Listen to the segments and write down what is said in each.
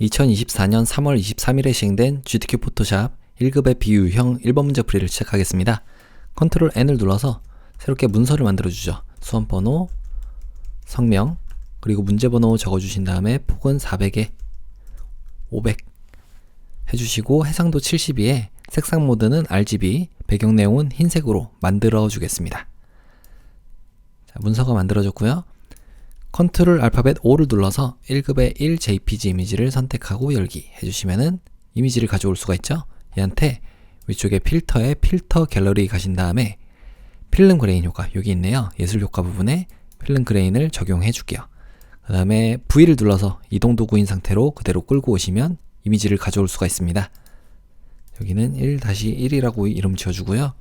2024년 3월 23일에 시행된 GTK 포토샵 1급의 비유형 1번 문제 풀이를 시작하겠습니다. 컨트롤 N을 눌러서 새롭게 문서를 만들어주죠. 수험번호, 성명, 그리고 문제번호 적어주신 다음에 폭은 400에 500 해주시고 해상도 72에 색상 모드는 RGB, 배경 내용은 흰색으로 만들어 주겠습니다. 자, 문서가 만들어졌고요. 컨트롤 알파벳 O를 눌러서 1급의 1 JPG 이미지를 선택하고 열기 해주시면은 이미지를 가져올 수가 있죠. 얘한테 위쪽에 필터에 필터 갤러리 가신 다음에 필름 그레인 효과 여기 있네요. 예술 효과 부분에 필름 그레인을 적용해 줄게요. 그 다음에 V를 눌러서 이동 도구인 상태로 그대로 끌고 오시면 이미지를 가져올 수가 있습니다. 여기는 1-1이라고 이름 지어주고요.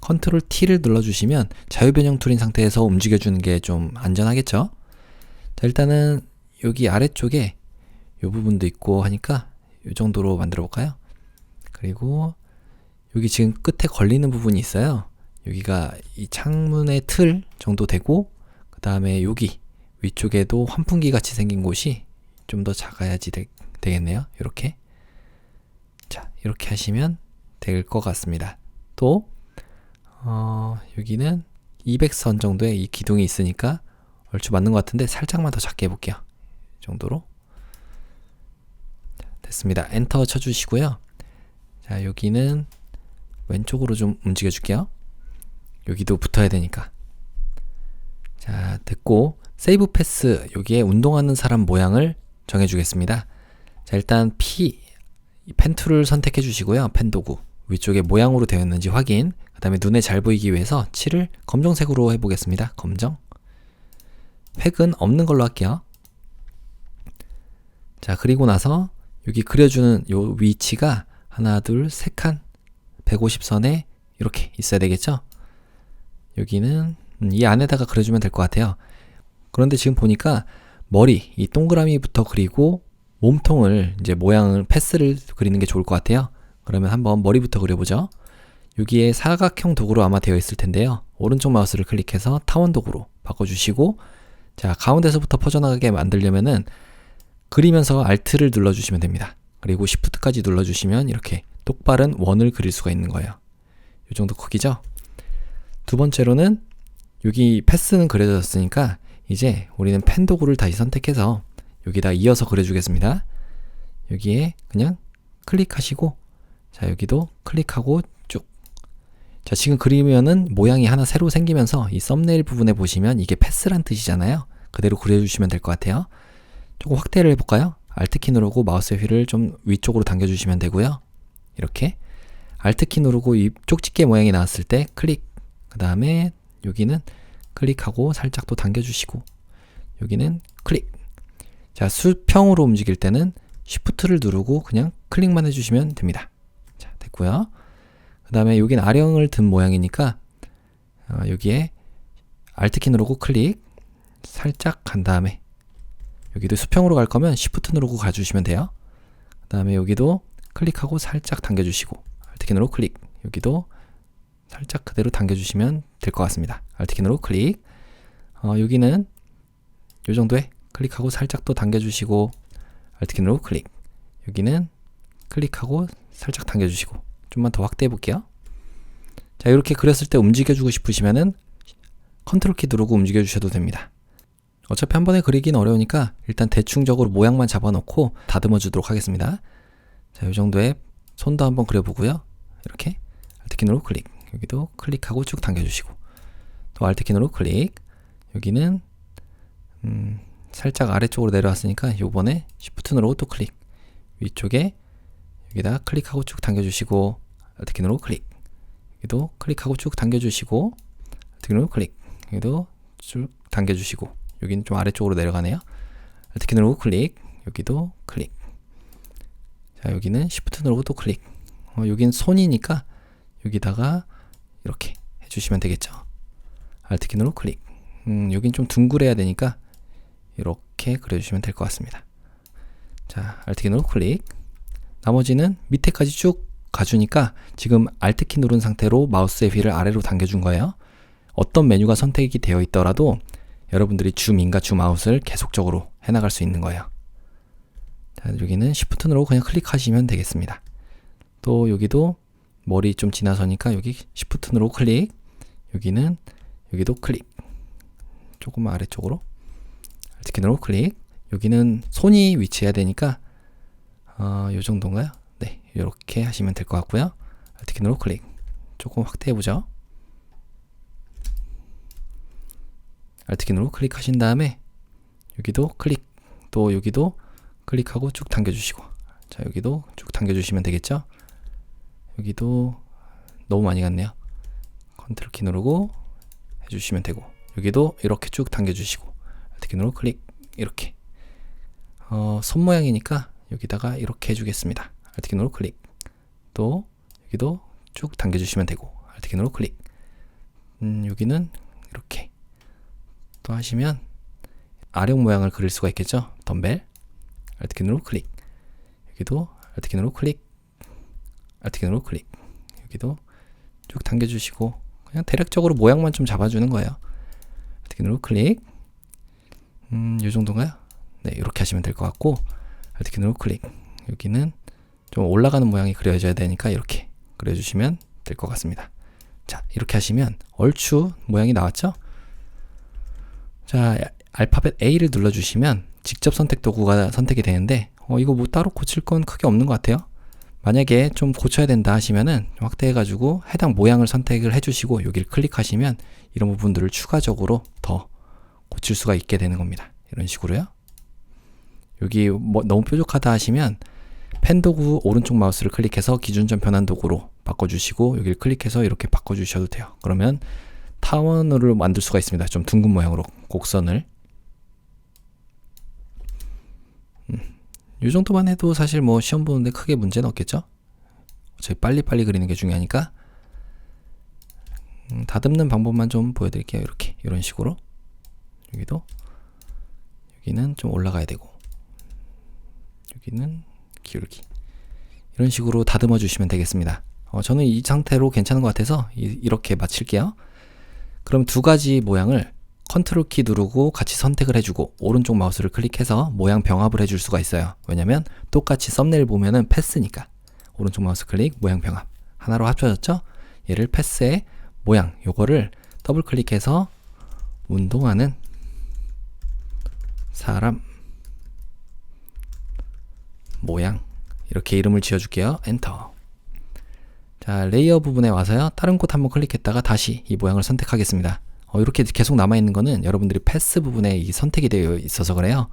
컨트롤 T를 눌러주시면 자유변형 툴인 상태에서 움직여주는 게 좀 안전하겠죠. 자, 일단은 여기 아래쪽에 이 부분도 있고 하니까 이 정도로 만들어 볼까요? 그리고 여기 지금 끝에 걸리는 부분이 있어요. 여기가 이 창문의 틀 정도 되고 그 다음에 여기 위쪽에도 환풍기 같이 생긴 곳이 좀 더 작아야지 되겠네요. 이렇게. 자, 이렇게 하시면 될 것 같습니다. 또 여기는 200선 정도의 이 기둥이 있으니까 얼추 맞는 것 같은데 살짝만 더 작게 해볼게요. 이 정도로. 자, 됐습니다. 엔터 쳐주시고요. 자, 여기는 왼쪽으로 좀 움직여 줄게요. 여기도 붙어야 되니까. 자, 됐고 세이브 패스 여기에 운동하는 사람 모양을 정해 주겠습니다. 자, 일단 펜 툴을 선택해 주시고요. 펜 도구 위쪽에 모양으로 되어 있는지 확인. 그 다음에 눈에 잘 보이기 위해서 칠을 검정색으로 해보겠습니다. 검정. 획은 없는 걸로 할게요. 자, 그리고 나서 여기 그려주는 요 위치가 하나, 둘, 세 칸 150선에 이렇게 있어야 되겠죠? 여기는 이 안에다가 그려주면 될 것 같아요. 그런데 지금 보니까 머리, 이 동그라미부터 그리고 몸통을 이제 모양을 패스를 그리는 게 좋을 것 같아요. 그러면 한번 머리부터 그려보죠. 여기에 사각형 도구로 아마 되어 있을 텐데요. 오른쪽 마우스를 클릭해서 타원 도구로 바꿔주시고 자, 가운데서부터 퍼져나가게 만들려면은 그리면서 Alt를 눌러주시면 됩니다. 그리고 Shift까지 눌러주시면 이렇게 똑바른 원을 그릴 수가 있는 거예요. 이 정도 크기죠? 두 번째로는 여기 패스는 그려졌으니까 이제 우리는 펜 도구를 다시 선택해서 여기다 이어서 그려주겠습니다. 여기에 그냥 클릭하시고 자, 여기도 클릭하고 쭉. 자, 지금 그리면은 모양이 하나 새로 생기면서 이 썸네일 부분에 보시면 이게 패스란 뜻이잖아요. 그대로 그려주시면 될 것 같아요. 조금 확대를 해볼까요? Alt키 누르고 마우스의 휠을 좀 위쪽으로 당겨주시면 되고요. 이렇게 Alt키 누르고 이 쪽집게 모양이 나왔을 때 클릭. 그 다음에 여기는 클릭하고 살짝 또 당겨주시고 여기는 클릭. 자, 수평으로 움직일 때는 Shift를 누르고 그냥 클릭만 해주시면 됩니다. 자, 됐고요. 그 다음에 여긴 아령을 든 모양이니까 여기에 Alt키 누르고 클릭 살짝 간 다음에 여기도 수평으로 갈 거면 Shift 누르고 가주시면 돼요. 그 다음에 여기도 클릭하고 살짝 당겨주시고 Alt키 누르고 클릭 여기도 살짝 그대로 당겨주시면 될 것 같습니다. Alt키 누르고 클릭 여기는 요 정도에 클릭하고 살짝 또 당겨주시고 Alt키 누르고 클릭 여기는 클릭하고 살짝 당겨주시고 좀만 더 확대해 볼게요. 자, 이렇게 그렸을 때 움직여주고 싶으시면은 컨트롤 키 누르고 움직여 주셔도 됩니다. 어차피 한 번에 그리긴 어려우니까 일단 대충적으로 모양만 잡아놓고 다듬어 주도록 하겠습니다. 자, 이 정도의 손도 한번 그려보고요. 이렇게 Alt키 누르고 클릭 여기도 클릭하고 쭉 당겨주시고 또 Alt키 누르고 클릭 여기는 살짝 아래쪽으로 내려왔으니까 요번에 Shift 누르고 또 클릭 위쪽에 여기다 클릭하고 쭉 당겨주시고 Alt키 누르고 클릭 여기도 클릭하고 쭉 당겨주시고 Alt키 누르고 클릭 여기도 쭉 당겨주시고 여기는 좀 아래쪽으로 내려가네요. Alt키 누르고 클릭 여기도 클릭. 자, 여기는 Shift 누르고 또 클릭. 여긴 손이니까 여기다가 이렇게 해주시면 되겠죠. Alt키 누르고 클릭. 여긴 좀 둥그래야 되니까 이렇게 그려주시면 될 것 같습니다. 자, Alt키 누르고 클릭. 나머지는 밑에까지 쭉 가주니까 지금 Alt키 누른 상태로 마우스의 휠을 아래로 당겨준 거예요. 어떤 메뉴가 선택이 되어 있더라도 여러분들이 줌인과 줌아웃을 계속적으로 해나갈 수 있는 거예요. 자, 자, 여기는 Shift 누르고 그냥 클릭하시면 되겠습니다. 또 여기도 머리 좀 지나서니까 여기 Shift 누르고 클릭, 여기도 클릭, 조금만 아래쪽으로 Alt 누르고 클릭. 여기는 손이 위치해야 되니까 요 정도인가요? 네, 이렇게 하시면 될 것 같고요. Alt 누르고 클릭, 조금 확대해 보죠. Alt 누르고 클릭하신 다음에 여기도 클릭, 또 여기도 클릭하고 쭉 당겨주시고, 자, 여기도 쭉 당겨주시면 되겠죠. 여기도 너무 많이 갔네요. 컨트롤 키 누르고 해주시면 되고, 여기도 이렇게 쭉 당겨주시고, Alt 누르고 클릭, 이렇게 손 모양이니까 여기다가 이렇게 해주겠습니다. Alt 누르고 클릭, 또 여기도 쭉 당겨주시면 되고, Alt 누르고 클릭, 여기는 이렇게 또 하시면 아령 모양을 그릴 수가 있겠죠. 덤벨, Alt 누르고 클릭, 여기도 Alt 누르고 클릭, Alt 누르고 클릭, 여기도 쭉 당겨주시고, 그냥 대략적으로 모양만 좀 잡아주는 거예요. Alt 누르고 클릭, 요 정도인가요? 네, 이렇게 하시면 될 것 같고, Alt 누르고 클릭, 여기는 좀 올라가는 모양이 그려져야 되니까 이렇게 그려주시면 될 것 같습니다. 자, 이렇게 하시면 얼추 모양이 나왔죠? 자, 알파벳 A를 눌러주시면 직접 선택 도구가 선택이 되는데, 이거 뭐 따로 고칠 건 크게 없는 것 같아요. 만약에 좀 고쳐야 된다 하시면은 확대해가지고 해당 모양을 선택을 해주시고 여기를 클릭하시면 이런 부분들을 추가적으로 더 고칠 수가 있게 되는 겁니다. 이런 식으로요. 여기 뭐 너무 뾰족하다 하시면 펜 도구 오른쪽 마우스를 클릭해서 기준점 변환 도구로 바꿔주시고 여기를 클릭해서 이렇게 바꿔주셔도 돼요. 그러면 타원을 만들 수가 있습니다. 좀 둥근 모양으로 곡선을. 이 정도만 해도 사실 뭐 시험 보는데 크게 문제는 없겠죠? 어차피 빨리빨리 그리는 게 중요하니까. 다듬는 방법만 좀 보여드릴게요. 이렇게, 이런 식으로. 여기는 좀 올라가야 되고, 여기는 기울기. 이런 식으로 다듬어 주시면 되겠습니다. 저는 이 상태로 괜찮은 것 같아서 이렇게 마칠게요. 그럼 두 가지 모양을 컨트롤 키 누르고 같이 선택을 해주고 오른쪽 마우스를 클릭해서 모양 병합을 해줄 수가 있어요. 왜냐면 똑같이 썸네일 보면은 패스니까. 오른쪽 마우스 클릭, 모양 병합. 하나로 합쳐졌죠? 얘를 패스의 모양, 요거를 더블 클릭해서 운동하는 사람 모양, 이렇게 이름을 지어줄게요. 엔터. 자, 레이어 부분에 와서요, 다른 곳 한번 클릭했다가 다시 이 모양을 선택하겠습니다. 이렇게 계속 남아있는 거는 여러분들이 패스 부분에 이 선택이 되어 있어서 그래요.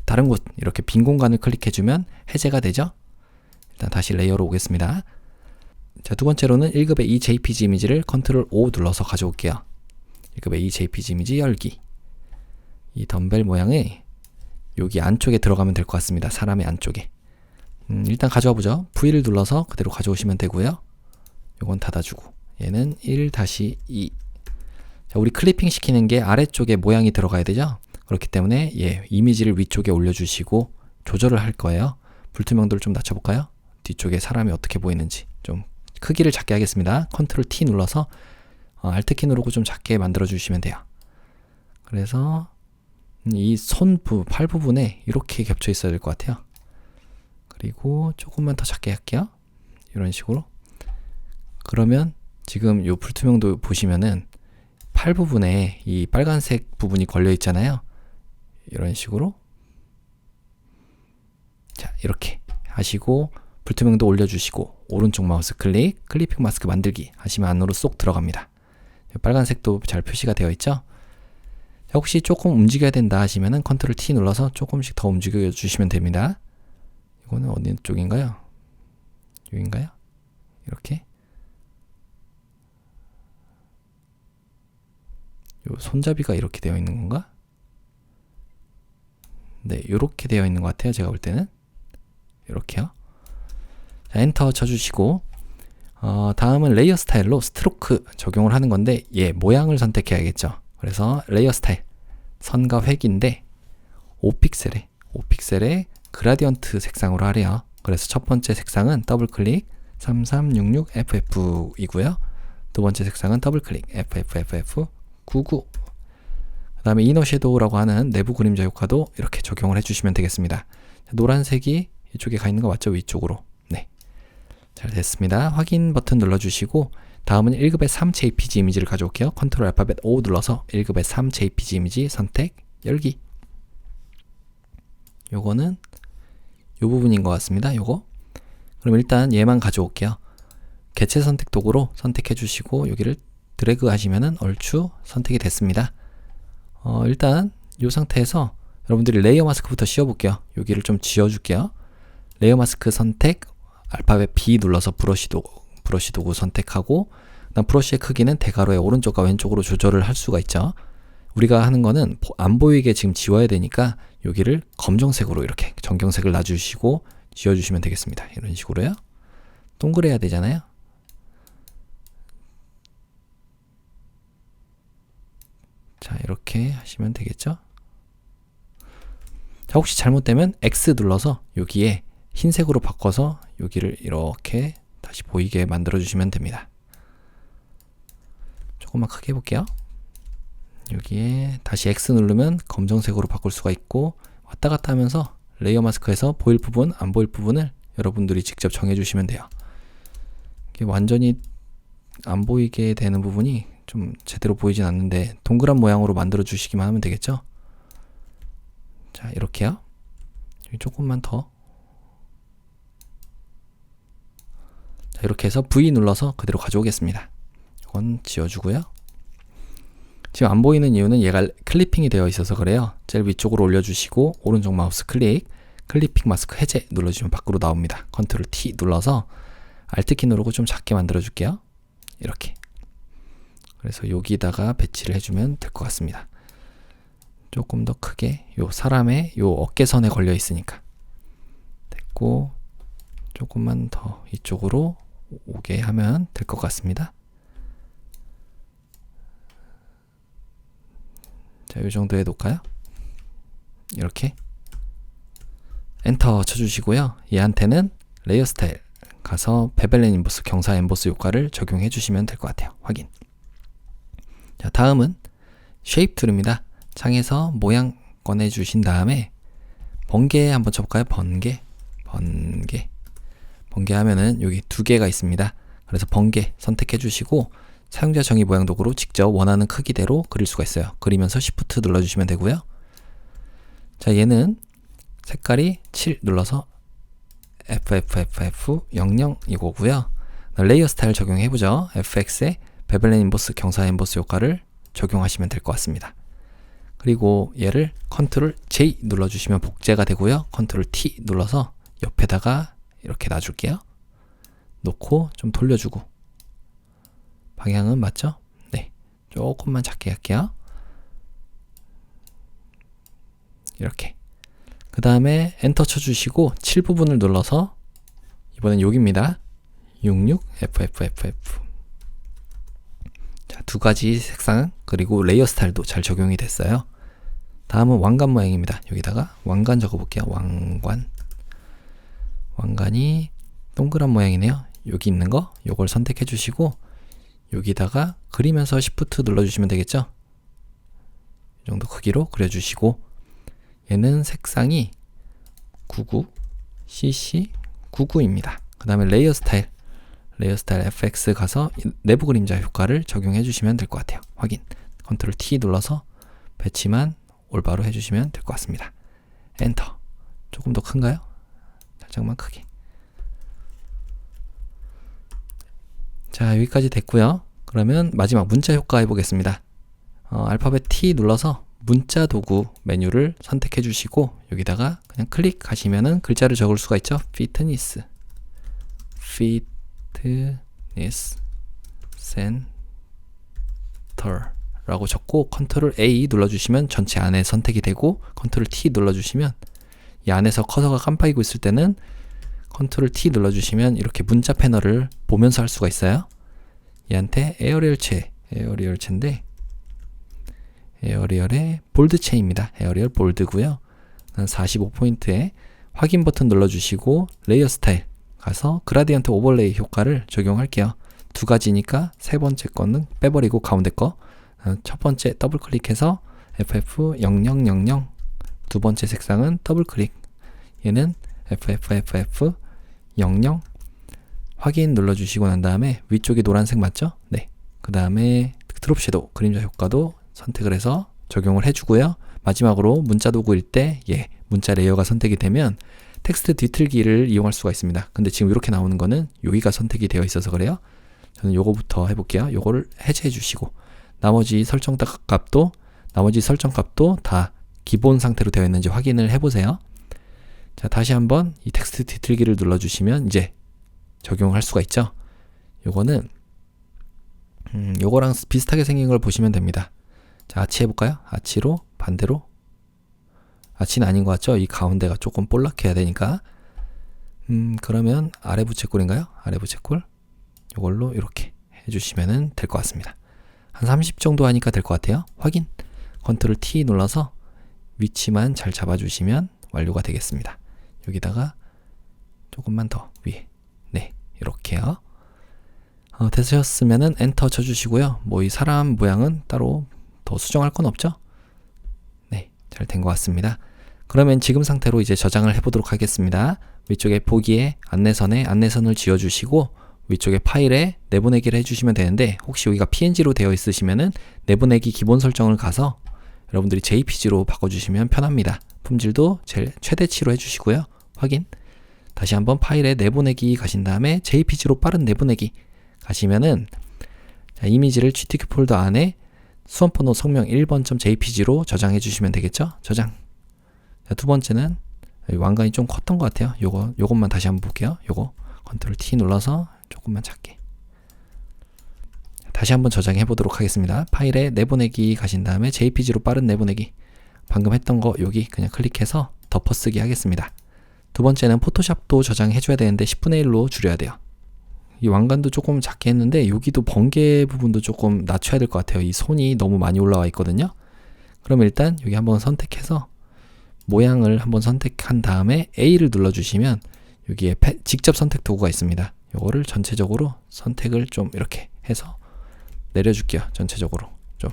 다른 곳 이렇게 빈 공간을 클릭해주면 해제가 되죠. 일단 다시 레이어로 오겠습니다. 자, 두 번째로는 1급의 이 JPG 이미지를 컨트롤 O 눌러서 가져올게요. 1급의 이 JPG 이미지 열기. 이 덤벨 모양이 여기 안쪽에 들어가면 될 것 같습니다. 사람의 안쪽에. 일단 가져와 보죠. V를 눌러서 그대로 가져오시면 되고요. 요건 닫아주고, 얘는 1-2. 자, 우리 클리핑 시키는 게 아래쪽에 모양이 들어가야 되죠? 그렇기 때문에 이미지를 위쪽에 올려주시고 조절을 할 거예요. 불투명도를 좀 낮춰볼까요? 뒤쪽에 사람이 어떻게 보이는지 좀 크기를 작게 하겠습니다. 컨트롤 T 눌러서 Alt 키 누르고 좀 작게 만들어 주시면 돼요. 그래서 이 팔 부분에 이렇게 겹쳐 있어야 될 것 같아요. 그리고 조금만 더 작게 할게요. 이런 식으로. 그러면 지금 이 불투명도 보시면은 팔 부분에 이 빨간색 부분이 걸려 있잖아요. 이런 식으로. 자, 이렇게 하시고 불투명도 올려주시고 오른쪽 마우스 클릭, 클리핑 마스크 만들기 하시면 안으로 쏙 들어갑니다. 빨간색도 잘 표시가 되어 있죠. 자, 혹시 조금 움직여야 된다 하시면은 컨트롤 T 눌러서 조금씩 더 움직여 주시면 됩니다. 이거는 어디 쪽인가요? 여기인가요? 이렇게. 요 손잡이가 이렇게 되어 있는 건가? 네, 이렇게 되어 있는 것 같아요. 제가 볼 때는 이렇게요. 자, 엔터 쳐주시고 다음은 레이어 스타일로 스트로크 적용을 하는 건데 모양을 선택해야겠죠. 그래서 레이어 스타일 선과 획인데 5픽셀에 그라디언트 색상으로 하래요. 그래서 첫 번째 색상은 더블 클릭 3366FF 이고요. 두 번째 색상은 더블 클릭 FFFF99. 그 다음에 이너 섀도우라고 하는 내부 그림자 효과도 이렇게 적용을 해주시면 되겠습니다. 노란색이 이쪽에 가 있는 거 맞죠? 위쪽으로. 네. 잘 됐습니다. 확인 버튼 눌러주시고 다음은 1급의 3 JPG 이미지를 가져올게요. 컨트롤 알파벳 O 눌러서 1급의 3 JPG 이미지 선택, 열기. 요거는 요 부분인 것 같습니다. 요거. 그럼 일단 얘만 가져올게요. 개체 선택 도구로 선택해 주시고 여기를 드래그 하시면은 얼추 선택이 됐습니다. 일단 이 상태에서 여러분들이 레이어 마스크부터 씌워볼게요. 여기를 좀 지워줄게요. 레이어 마스크 선택, 알파벳 B 눌러서 브러쉬 도구 선택하고, 그다음 브러쉬의 크기는 대괄호의 오른쪽과 왼쪽으로 조절을 할 수가 있죠. 우리가 하는 거는 안 보이게 지금 지워야 되니까 여기를 검정색으로 이렇게 정경색을 놔주시고 지워주시면 되겠습니다. 이런 식으로요. 동그래야 되잖아요. 자, 이렇게 하시면 되겠죠. 자, 혹시 잘못되면 X 눌러서 여기에 흰색으로 바꿔서 여기를 이렇게 다시 보이게 만들어 주시면 됩니다. 조금만 크게 해볼게요. 여기에 다시 X 누르면 검정색으로 바꿀 수가 있고, 왔다 갔다 하면서 레이어 마스크에서 보일 부분, 안 보일 부분을 여러분들이 직접 정해 주시면 돼요. 이게 완전히 안 보이게 되는 부분이 좀 제대로 보이진 않는데 동그란 모양으로 만들어 주시기만 하면 되겠죠. 자, 이렇게요. 여기 조금만 더. 자, 이렇게 해서 V 눌러서 그대로 가져오겠습니다. 이건 지워주고요. 지금 안 보이는 이유는 얘가 클리핑이 되어 있어서 그래요. 제일 위쪽으로 올려주시고 오른쪽 마우스 클릭, 클리핑 마스크 해제 눌러주시면 밖으로 나옵니다. 컨트롤 T 눌러서 Alt키 누르고 좀 작게 만들어 줄게요. 이렇게. 그래서 여기다가 배치를 해주면 될 것 같습니다. 조금 더 크게, 요 사람의 요 어깨선에 걸려 있으니까 됐고, 조금만 더 이쪽으로 오게 하면 될 것 같습니다. 자, 요 정도 해둘까요? 이렇게 엔터 쳐주시고요. 얘한테는 레이어 스타일 가서 베벨렌 인버스, 경사 엠보스 효과를 적용해 주시면 될 것 같아요. 확인. 자, 다음은 쉐입 툴입니다. 창에서 모양 꺼내 주신 다음에 번개 한번 쳐볼까요? 번개 하면은 여기 두 개가 있습니다. 그래서 번개 선택해 주시고 사용자 정의 모양 도구로 직접 원하는 크기대로 그릴 수가 있어요. 그리면서 Shift 눌러주시면 되고요. 자, 얘는 색깔이 7 눌러서 FFFF00 이거고요. 레이어 스타일 적용해보죠. FX에 베벨렌 인버스, 경사 엠보스 효과를 적용하시면 될 것 같습니다. 그리고 얘를 컨트롤 J 눌러주시면 복제가 되고요. 컨트롤 T 눌러서 옆에다가 이렇게 놔줄게요. 놓고 좀 돌려주고, 방향은 맞죠? 네, 조금만 작게 할게요. 이렇게. 그 다음에 엔터 쳐주시고 7 부분을 눌러서 이번엔 여기입니다. 66 FFFF. 자, 두 가지 색상 그리고 레이어 스타일도 잘 적용이 됐어요. 다음은 왕관 모양입니다. 여기다가 왕관 적어볼게요. 왕관이 동그란 모양이네요. 여기 있는 거 요걸 선택해 주시고 여기다가 그리면서 Shift 눌러주시면 되겠죠. 이 정도 크기로 그려주시고, 얘는 색상이 99 CC99입니다. 그 다음에 레이어 스타일 FX 가서 내부 그림자 효과를 적용해 주시면 될 것 같아요. 확인. 컨트롤 T 눌러서 배치만 올바로 해주시면 될 것 같습니다. 엔터. 조금 더 큰가요? 살짝만 크게. 자, 여기까지 됐고요. 그러면 마지막 문자 효과 해보겠습니다. 알파벳 T 눌러서 문자 도구 메뉴를 선택해 주시고 여기다가 그냥 클릭하시면은 글자를 적을 수가 있죠. 피트니스 센터 라고 적고 컨트롤 A 눌러주시면 전체 안에 선택이 되고, 컨트롤 T 눌러주시면 이 안에서 커서가 깜빡이고 있을 때는 컨트롤 T 눌러주시면 이렇게 문자 패널을 보면서 할 수가 있어요. 얘한테 에어리얼체인데 에어리얼의 볼드체입니다. 에어리얼 볼드고요. 45포인트에 확인 버튼 눌러주시고 레이어 스타일 가서 그라디언트 오버레이 효과를 적용할게요. 두 가지니까 세 번째 거는 빼버리고 가운데 거, 첫 번째 더블 클릭해서 FF0000, 두 번째 색상은 더블 클릭, 얘는 FFFF 00 확인 눌러주시고 난 다음에 위쪽이 노란색 맞죠? 네. 그 다음에 드롭 섀도우 그림자 효과도 선택을 해서 적용을 해주고요. 마지막으로 문자 도구일 때 문자 레이어가 선택이 되면 텍스트 뒤틀기를 이용할 수가 있습니다. 근데 지금 이렇게 나오는 거는 여기가 선택이 되어 있어서 그래요. 저는 요거부터 해볼게요. 요거를 해제해 주시고 나머지 설정 값도 다 기본 상태로 되어 있는지 확인을 해보세요. 자, 다시 한번 이 텍스트 뒤틀기를 눌러주시면 이제 적용할 수가 있죠. 요거는 요거랑 비슷하게 생긴 걸 보시면 됩니다. 자, 아치 해볼까요? 아치로 반대로. 아치는 아닌 것 같죠? 이 가운데가 조금 볼락해야 되니까. 그러면 아래 부채꼴인가요? 아래 부채꼴. 요걸로 이렇게 해주시면 될 것 같습니다. 한 30 정도 하니까 될 것 같아요. 확인. 컨트롤 T 눌러서 위치만 잘 잡아주시면 완료가 되겠습니다. 여기다가 조금만 더 위에. 네, 이렇게요. 되셨으면은 엔터 쳐주시고요. 뭐 이 사람 모양은 따로 더 수정할 건 없죠? 네, 잘 된 것 같습니다. 그러면 지금 상태로 이제 저장을 해보도록 하겠습니다. 위쪽에 보기에 안내선을 지어주시고 위쪽에 파일에 내보내기를 해주시면 되는데 혹시 여기가 PNG로 되어 있으시면은 내보내기 기본 설정을 가서 여러분들이 JPG로 바꿔주시면 편합니다. 품질도 최대치로 해주시고요. 확인. 다시 한번 파일에 내보내기 가신 다음에 JPG로 빠른 내보내기 가시면은 자, 이미지를 GTK 폴더 안에 수험번호 성명 1번.jpg로 저장해 주시면 되겠죠? 저장. 자, 두 번째는 왕관이 좀 컸던 것 같아요. 요것만 다시 한번 볼게요. 요거 컨트롤 T 눌러서 조금만 작게. 다시 한번 저장해 보도록 하겠습니다. 파일에 내보내기 가신 다음에 JPG로 빠른 내보내기. 방금 했던 거 여기 그냥 클릭해서 덮어쓰기 하겠습니다. 두 번째는 포토샵도 저장해 줘야 되는데 10분의 1로 줄여야 돼요. 이 왕관도 조금 작게 했는데 여기도 번개 부분도 조금 낮춰야 될 것 같아요. 이 손이 너무 많이 올라와 있거든요. 그럼 일단 여기 한번 선택해서 모양을 한번 선택한 다음에 A를 눌러주시면 여기에 직접 선택 도구가 있습니다. 요거를 전체적으로 선택을 좀 이렇게 해서 내려줄게요. 전체적으로 좀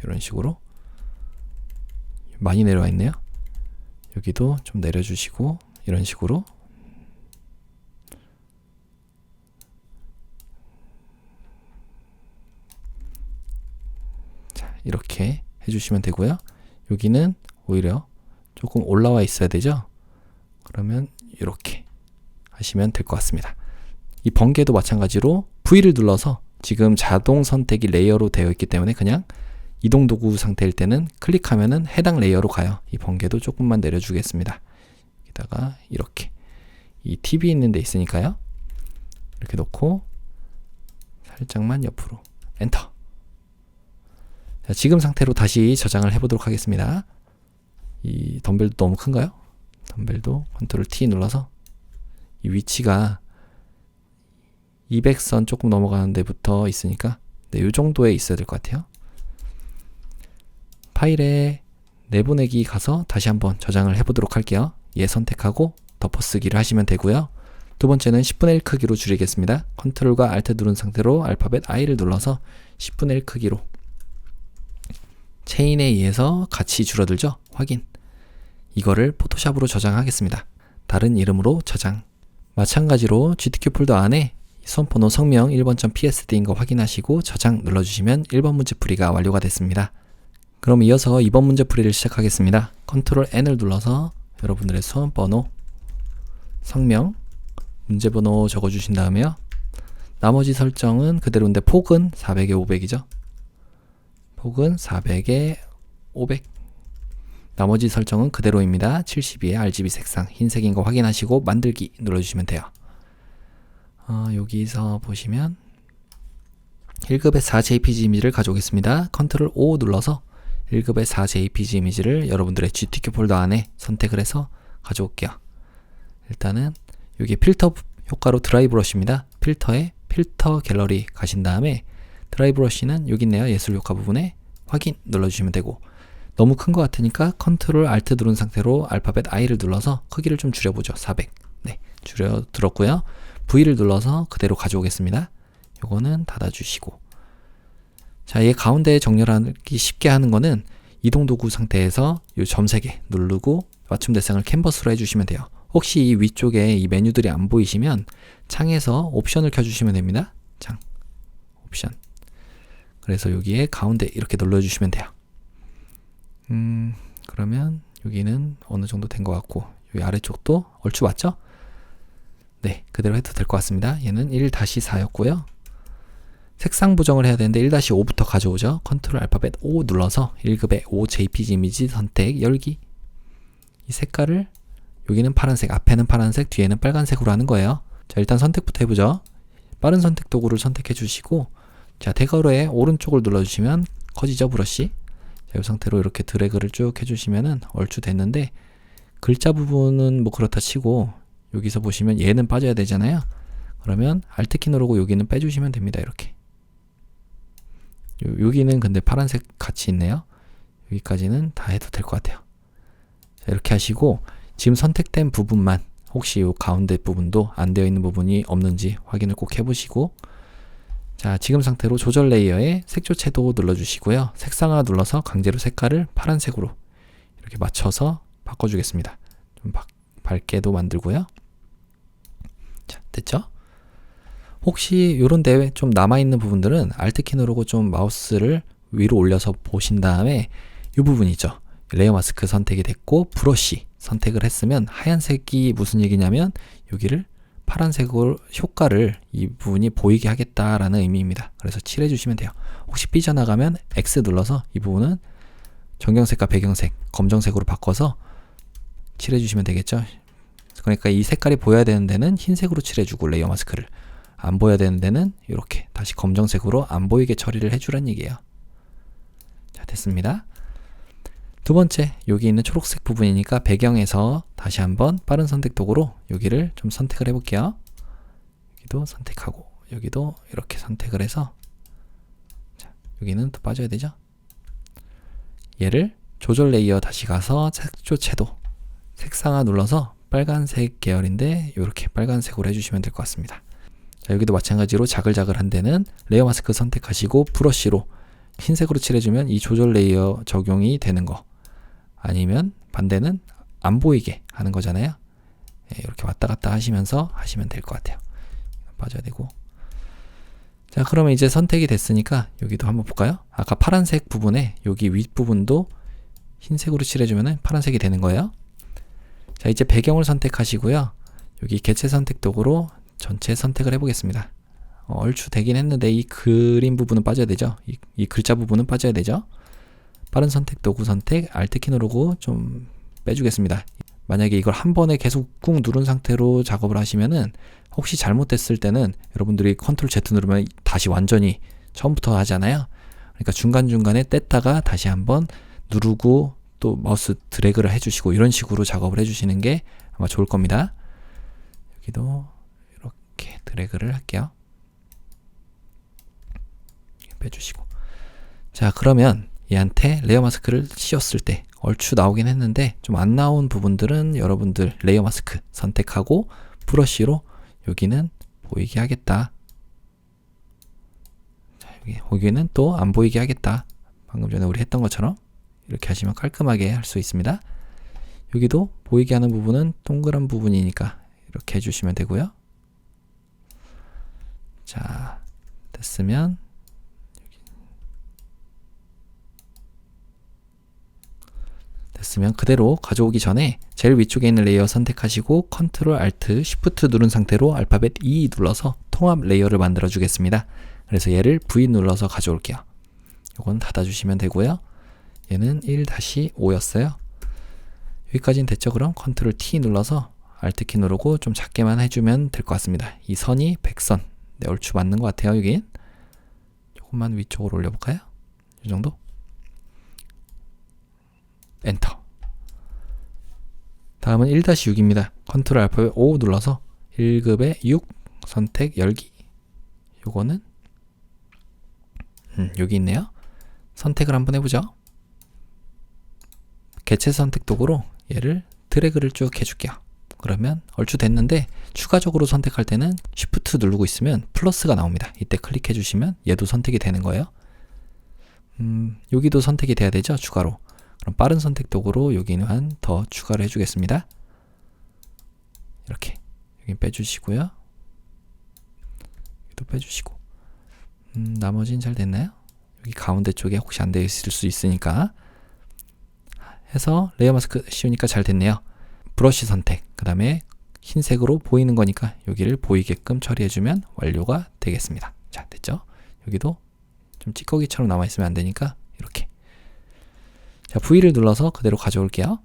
이런 식으로 많이 내려와 있네요. 여기도 좀 내려주시고 이런 식으로 자, 이렇게 해주시면 되고요. 여기는 오히려 조금 올라와 있어야 되죠. 그러면 이렇게 하시면 될 것 같습니다. 이 번개도 마찬가지로 V를 눌러서 지금 자동 선택이 레이어로 되어 있기 때문에 그냥 이동 도구 상태일 때는 클릭하면은 해당 레이어로 가요. 이 번개도 조금만 내려주겠습니다. 여기다가 이렇게 이 TV 있는 데 있으니까요. 이렇게 놓고 살짝만 옆으로 엔터. 자, 지금 상태로 다시 저장을 해보도록 하겠습니다. 이 덤벨도 너무 큰가요? 덤벨도 컨트롤 T 눌러서 이 위치가 200선 조금 넘어가는 데부터 있으니까 네, 이 정도에 있어야 될 것 같아요. 파일에 내보내기 가서 다시 한번 저장을 해보도록 할게요. 얘 선택하고 덮어쓰기를 하시면 되고요. 두 번째는 10분의 1 크기로 줄이겠습니다. 컨트롤과 알트 누른 상태로 알파벳 I를 눌러서 10분의 1 크기로 체인에 의해서 같이 줄어들죠? 확인. 이거를 포토샵으로 저장하겠습니다. 다른 이름으로 저장. 마찬가지로 GTK 폴더 안에 수험번호 성명 1번.psd인 거 확인하시고 저장 눌러주시면 1번 문제 풀이가 완료가 됐습니다. 그럼 이어서 2번 문제 풀이를 시작하겠습니다. 컨트롤 N을 눌러서 여러분들의 수험번호, 성명, 문제번호 적어주신 다음에요. 나머지 설정은 그대로인데 폭은 400에 500이죠. 폭은 400에 500. 나머지 설정은 그대로입니다. 72에 RGB 색상 흰색인 거 확인하시고 만들기 눌러주시면 돼요. 여기서 보시면 1급의 4JPG 이미지를 가져오겠습니다. 컨트롤 O 눌러서 1급의 4JPG 이미지를 여러분들의 GTK 폴더 안에 선택을 해서 가져올게요. 일단은 여기 필터 효과로 드라이 브러쉬입니다. 필터에 필터 갤러리 가신 다음에 드라이 브러쉬는 여기 있네요. 예술 효과 부분에 확인 눌러주시면 되고 너무 큰 것 같으니까 컨트롤 알트 누른 상태로 알파벳 I를 눌러서 크기를 좀 줄여보죠. 400. 네, 줄여들었고요. V를 눌러서 그대로 가져오겠습니다. 요거는 닫아주시고 자, 얘 가운데 정렬하기 쉽게 하는 거는 이동 도구 상태에서 요 점 3개 누르고 맞춤 대상을 캔버스로 해주시면 돼요. 혹시 이 위쪽에 이 메뉴들이 안 보이시면 창에서 옵션을 켜주시면 됩니다. 창, 옵션. 그래서 여기에 가운데 이렇게 눌러주시면 돼요. 그러면 여기는 어느 정도 된 것 같고, 여기 아래쪽도 얼추 맞죠? 네, 그대로 해도 될 것 같습니다. 얘는 1-4였고요. 색상 보정을 해야 되는데 1-5부터 가져오죠. 컨트롤 알파벳 O 눌러서 1급의 O JPG 이미지 선택 열기. 이 색깔을 여기는 파란색, 앞에는 파란색, 뒤에는 빨간색으로 하는 거예요. 자, 일단 선택부터 해보죠. 빠른 선택 도구를 선택해 주시고, 자, 대괄호의 오른쪽을 눌러주시면 커지죠, 브러쉬. 자, 이 상태로 이렇게 드래그를 쭉 해주시면은 얼추 됐는데, 글자 부분은 뭐 그렇다 치고, 여기서 보시면 얘는 빠져야 되잖아요. 그러면 Alt키 누르고 여기는 빼주시면 됩니다. 이렇게. 여기는 근데 파란색 같이 있네요. 여기까지는 다 해도 될 것 같아요. 자, 이렇게 하시고 지금 선택된 부분만, 혹시 이 가운데 부분도 안 되어 있는 부분이 없는지 확인을 꼭 해보시고, 자, 지금 상태로 조절 레이어에 색조 채도 눌러주시고요. 색상화 눌러서 강제로 색깔을 파란색으로 이렇게 맞춰서 바꿔주겠습니다. 좀 밝게도 만들고요. 자, 됐죠? 혹시 요런 데 좀 남아있는 부분들은 Alt키 누르고 좀 마우스를 위로 올려서 보신 다음에 이 부분 있죠. 레이어 마스크 선택이 됐고 브러쉬 선택을 했으면 하얀색이 무슨 얘기냐면 여기를 파란색으로 효과를 이 부분이 보이게 하겠다라는 의미입니다. 그래서 칠해 주시면 돼요. 혹시 삐져나가면 X 눌러서 이 부분은 정경색과 배경색, 검정색으로 바꿔서 칠해 주시면 되겠죠. 그러니까 이 색깔이 보여야 되는 데는 흰색으로 칠해주고 레이어 마스크를, 안 보여야 되는 데는 이렇게 다시 검정색으로 안 보이게 처리를 해주란 얘기예요. 자, 됐습니다. 두 번째, 여기 있는 초록색 부분이니까 배경에서 다시 한번 빠른 선택 도구로 여기를 좀 선택을 해볼게요. 여기도 선택하고 여기도 이렇게 선택을 해서, 자, 여기는 또 빠져야 되죠. 얘를 조절 레이어 다시 가서 색조 채도 색상화 눌러서 빨간색 계열인데 이렇게 빨간색으로 해주시면 될 것 같습니다. 자, 여기도 마찬가지로 자글자글한 데는 레이어 마스크 선택하시고 브러쉬로 흰색으로 칠해주면 이 조절 레이어 적용이 되는 거, 아니면 반대는 안 보이게 하는 거잖아요. 네, 이렇게 왔다 갔다 하시면서 하시면 될 것 같아요. 빠져야 되고. 자, 그러면 이제 선택이 됐으니까 여기도 한번 볼까요? 아까 파란색 부분에 여기 윗부분도 흰색으로 칠해주면 파란색이 되는 거예요. 자, 이제 배경을 선택하시고요. 여기 개체 선택 도구로 전체 선택을 해보겠습니다. 얼추 되긴 했는데 이 그림 부분은 빠져야 되죠. 이 글자 부분은 빠져야 되죠. 빠른 선택 도구 선택, Alt키 누르고 좀 빼주겠습니다. 만약에 이걸 한 번에 계속 꾹 누른 상태로 작업을 하시면은 혹시 잘못됐을 때는 여러분들이 Ctrl Z 누르면 다시 완전히 처음부터 하잖아요. 그러니까 중간중간에 뗐다가 다시 한번 누르고 또 마우스 드래그를 해주시고 이런 식으로 작업을 해주시는 게 아마 좋을 겁니다. 여기도 이렇게 드래그를 할게요. 빼주시고. 자, 그러면 얘한테 레이어 마스크를 씌웠을 때 얼추 나오긴 했는데 좀 안 나온 부분들은 여러분들 레이어 마스크 선택하고 브러쉬로 여기는 보이게 하겠다. 자, 여기는 또 안 보이게 하겠다. 방금 전에 우리 했던 것처럼 이렇게 하시면 깔끔하게 할 수 있습니다. 여기도 보이게 하는 부분은 동그란 부분이니까 이렇게 해주시면 되고요. 자, 됐으면 그대로 가져오기 전에 제일 위쪽에 있는 레이어 선택하시고 Ctrl Alt Shift 누른 상태로 알파벳 E 눌러서 통합 레이어를 만들어 주겠습니다. 그래서 얘를 V 눌러서 가져올게요. 이건 닫아주시면 되고요. 얘는 1-5였어요. 여기까지는 됐죠? 그럼 Ctrl T 눌러서 Alt키 누르고 좀 작게만 해주면 될 것 같습니다. 이 선이 100선. 네, 얼추 맞는 것 같아요. 여긴 조금만 위쪽으로 올려볼까요? 이 정도? 엔터. 다음은 1-6입니다. Ctrl 알파벳 O 눌러서 1급의 6 선택 열기. 요거는 여기 있네요. 선택을 한번 해보죠. 개체 선택 도구로 얘를 드래그를 쭉 해줄게요. 그러면 얼추 됐는데 추가적으로 선택할 때는 Shift 누르고 있으면 플러스가 나옵니다. 이때 클릭해 주시면 얘도 선택이 되는 거예요. 여기도 선택이 돼야 되죠. 추가로. 그럼 빠른 선택 도구로 여기는 더 추가를 해주겠습니다. 이렇게 여기 빼주시고요. 또 빼주시고 나머지는 잘 됐나요? 여기 가운데 쪽에 혹시 안 되어 있을 수 있으니까 해서 레이어 마스크 씌우니까 잘 됐네요. 브러쉬 선택, 그 다음에 흰색으로 보이는 거니까 여기를 보이게끔 처리해주면 완료가 되겠습니다. 자, 됐죠? 여기도 좀 찌꺼기처럼 남아있으면 안 되니까 이렇게. 자, V를 눌러서 그대로 가져올게요.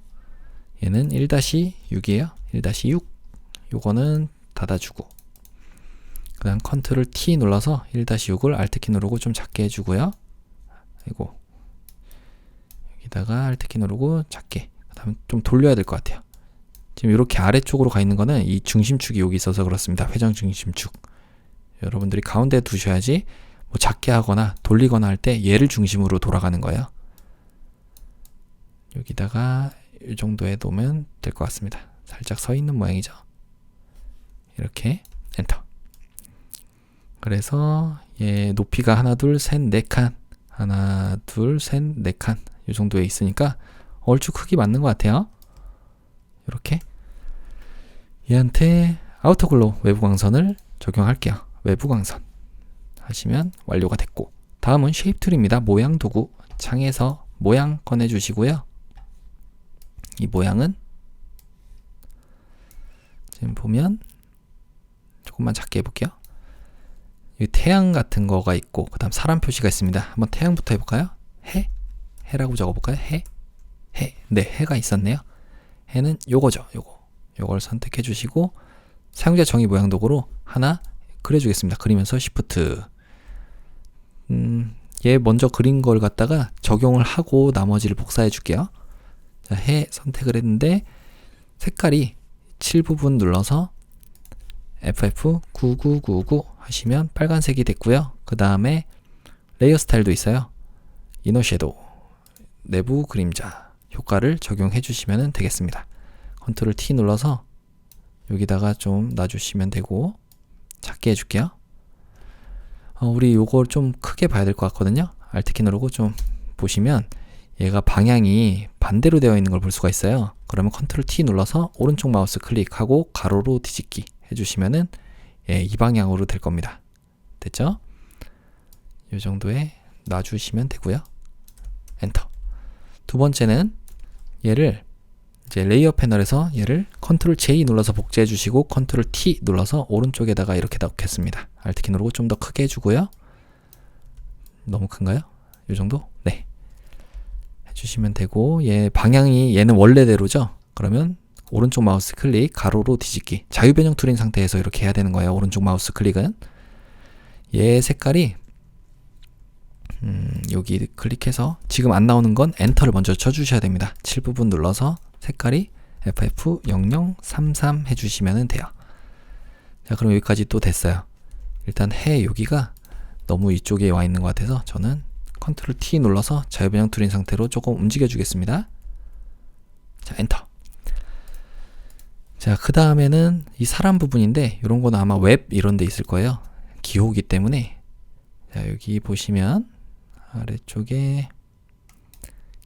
얘는 1-6이에요. 1-6. 요거는 닫아주고. 그 다음 컨트롤 T 눌러서 1-6을 Alt키 누르고 좀 작게 해주고요. 아이고. 여기다가 Alt키 누르고 작게. 그 다음 좀 돌려야 될 것 같아요. 지금 이렇게 아래쪽으로 가 있는 거는 이 중심축이 여기 있어서 그렇습니다. 회전 중심축. 여러분들이 가운데에 두셔야지 뭐 작게 하거나 돌리거나 할 때 얘를 중심으로 돌아가는 거예요. 여기다가 이 정도에 놓으면 될 것 같습니다. 살짝 서 있는 모양이죠. 이렇게 엔터. 그래서 얘 높이가 하나, 둘, 셋, 네 칸. 하나, 둘, 셋, 네 칸. 이 정도에 있으니까 얼추 크기 맞는 것 같아요. 이렇게. 얘한테 아우터 글로우 외부 광선을 적용할게요. 외부 광선 하시면 완료가 됐고, 다음은 쉐입 툴입니다. 모양 도구 창에서 모양 꺼내 주시고요. 이 모양은 지금 보면 조금만 작게 해볼게요. 이 태양 같은 거가 있고 그 다음 사람 표시가 있습니다. 한번 태양부터 해볼까요? 해라고 적어볼까요? 해. 네, 해가 있었네요. 해는 요거죠. 요걸 선택해 주시고 사용자 정의 모양 도구로 하나 그려주겠습니다. 그리면서 Shift. 얘 먼저 그린 걸 갖다가 적용을 하고 나머지를 복사해 줄게요. 자, 해 선택을 했는데 색깔이 7부분 눌러서 FF9999 하시면 빨간색이 됐고요. 그 다음에 레이어 스타일도 있어요. 이너 섀도우, 내부 그림자 효과를 적용해 주시면 되겠습니다. 컨트롤 T 눌러서 여기다가 좀 놔주시면 되고 작게 해줄게요. 우리 요걸 좀 크게 봐야 될 것 같거든요. Alt키 누르고 좀 보시면 얘가 방향이 반대로 되어 있는 걸 볼 수가 있어요. 그러면 컨트롤 T 눌러서 오른쪽 마우스 클릭하고 가로로 뒤집기 해주시면은 이 방향으로 될 겁니다. 됐죠? 이 정도에 놔주시면 되고요. 엔터. 두 번째는 얘를 이제 레이어 패널에서 얘를 컨트롤 J 눌러서 복제해 주시고 컨트롤 T 눌러서 오른쪽에다가 이렇게 넣겠습니다. Alt키 누르고 좀 더 크게 해주고요. 너무 큰가요? 이 정도? 네. 해주시면 되고 얘 방향이 얘는 원래대로죠. 그러면 오른쪽 마우스 클릭 가로로 뒤집기. 자유변형 툴인 상태에서 이렇게 해야 되는 거예요. 오른쪽 마우스 클릭은. 얘 색깔이 여기 클릭해서 지금 안 나오는 건 엔터를 먼저 쳐주셔야 됩니다. 7부분 눌러서 색깔이 FF0033 해주시면 돼요. 자, 그럼 여기까지 또 됐어요. 일단 해 여기가 너무 이쪽에 와 있는 것 같아서 저는 컨트롤 T 눌러서 자유변형 툴인 상태로 조금 움직여 주겠습니다. 자, 엔터. 자, 그 다음에는 이 사람 부분인데 이런 거는 아마 웹 이런 데 있을 거예요. 기호기 때문에. 자, 여기 보시면 아래쪽에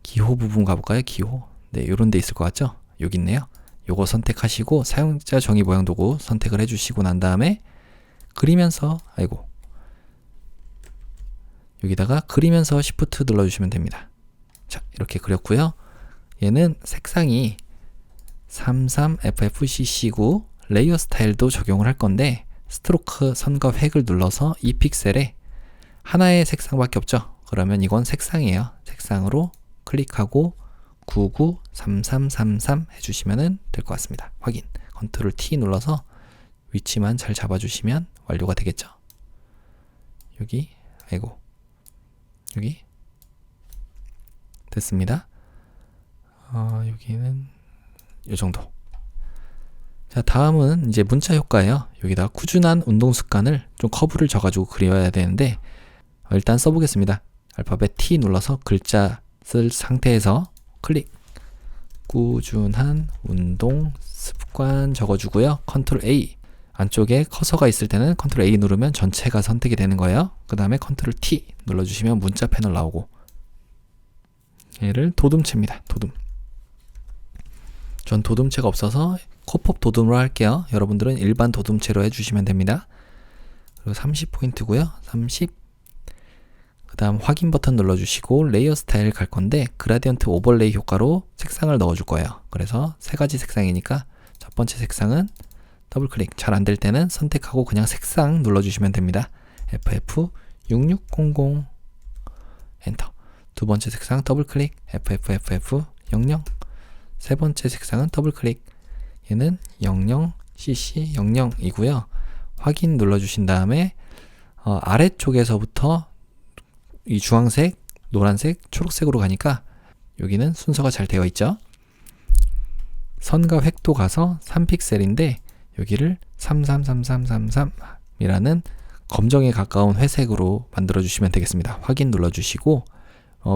기호 부분 가볼까요? 기호. 네, 이런 데 있을 것 같죠? 여기 있네요. 요거 선택하시고 사용자 정의 모양 도구 선택을 해주시고 난 다음에 그리면서 여기다가 그리면서 Shift 눌러주시면 됩니다. 자, 이렇게 그렸고요. 얘는 색상이 33FFCC9 레이어 스타일도 적용을 할 건데 스트로크 선과 획을 눌러서 이 픽셀에 하나의 색상밖에 없죠. 그러면 이건 색상이에요. 색상으로 클릭하고 993333 해주시면 될 것 같습니다. 확인. 컨트롤 T 눌러서 위치만 잘 잡아주시면 완료가 되겠죠. 여기 여기 됐습니다. 여기는 이 정도. 자, 다음은 이제 문자 효과예요. 여기다 꾸준한 운동 습관을 좀 커브를 줘가지고 그려야 되는데 일단 써보겠습니다. 알파벳 T 눌러서 글자 쓸 상태에서 클릭. 꾸준한 운동 습관 적어주고요. 컨트롤 A. 안쪽에 커서가 있을 때는 컨트롤 A 누르면 전체가 선택이 되는 거예요. 그 다음에 컨트롤 T 눌러주시면 문자 패널 나오고 얘를 도둠체입니다. 도둠. 전 도둠체가 없어서 코법 도둠으로 할게요. 여러분들은 일반 도둠체로 해주시면 됩니다. 그리고 30포인트고요. 30. 그 다음 확인 버튼 눌러주시고 레이어 스타일 갈 건데 그라디언트 오버레이 효과로 색상을 넣어줄 거예요. 그래서 세 가지 색상이니까 첫 번째 색상은 더블 클릭, 잘 안 될 때는 선택하고 그냥 색상 눌러주시면 됩니다. FF6600 엔터. 두 번째 색상 더블 클릭, FFFF00. 세 번째 색상은 더블 클릭, 얘는 00cc00이고요. 확인 눌러주신 다음에 아래쪽에서부터 이 주황색, 노란색, 초록색으로 가니까 여기는 순서가 잘 되어 있죠. 선과 획도 가서 3픽셀인데 여기를 333333이라는 검정에 가까운 회색으로 만들어 주시면 되겠습니다. 확인 눌러주시고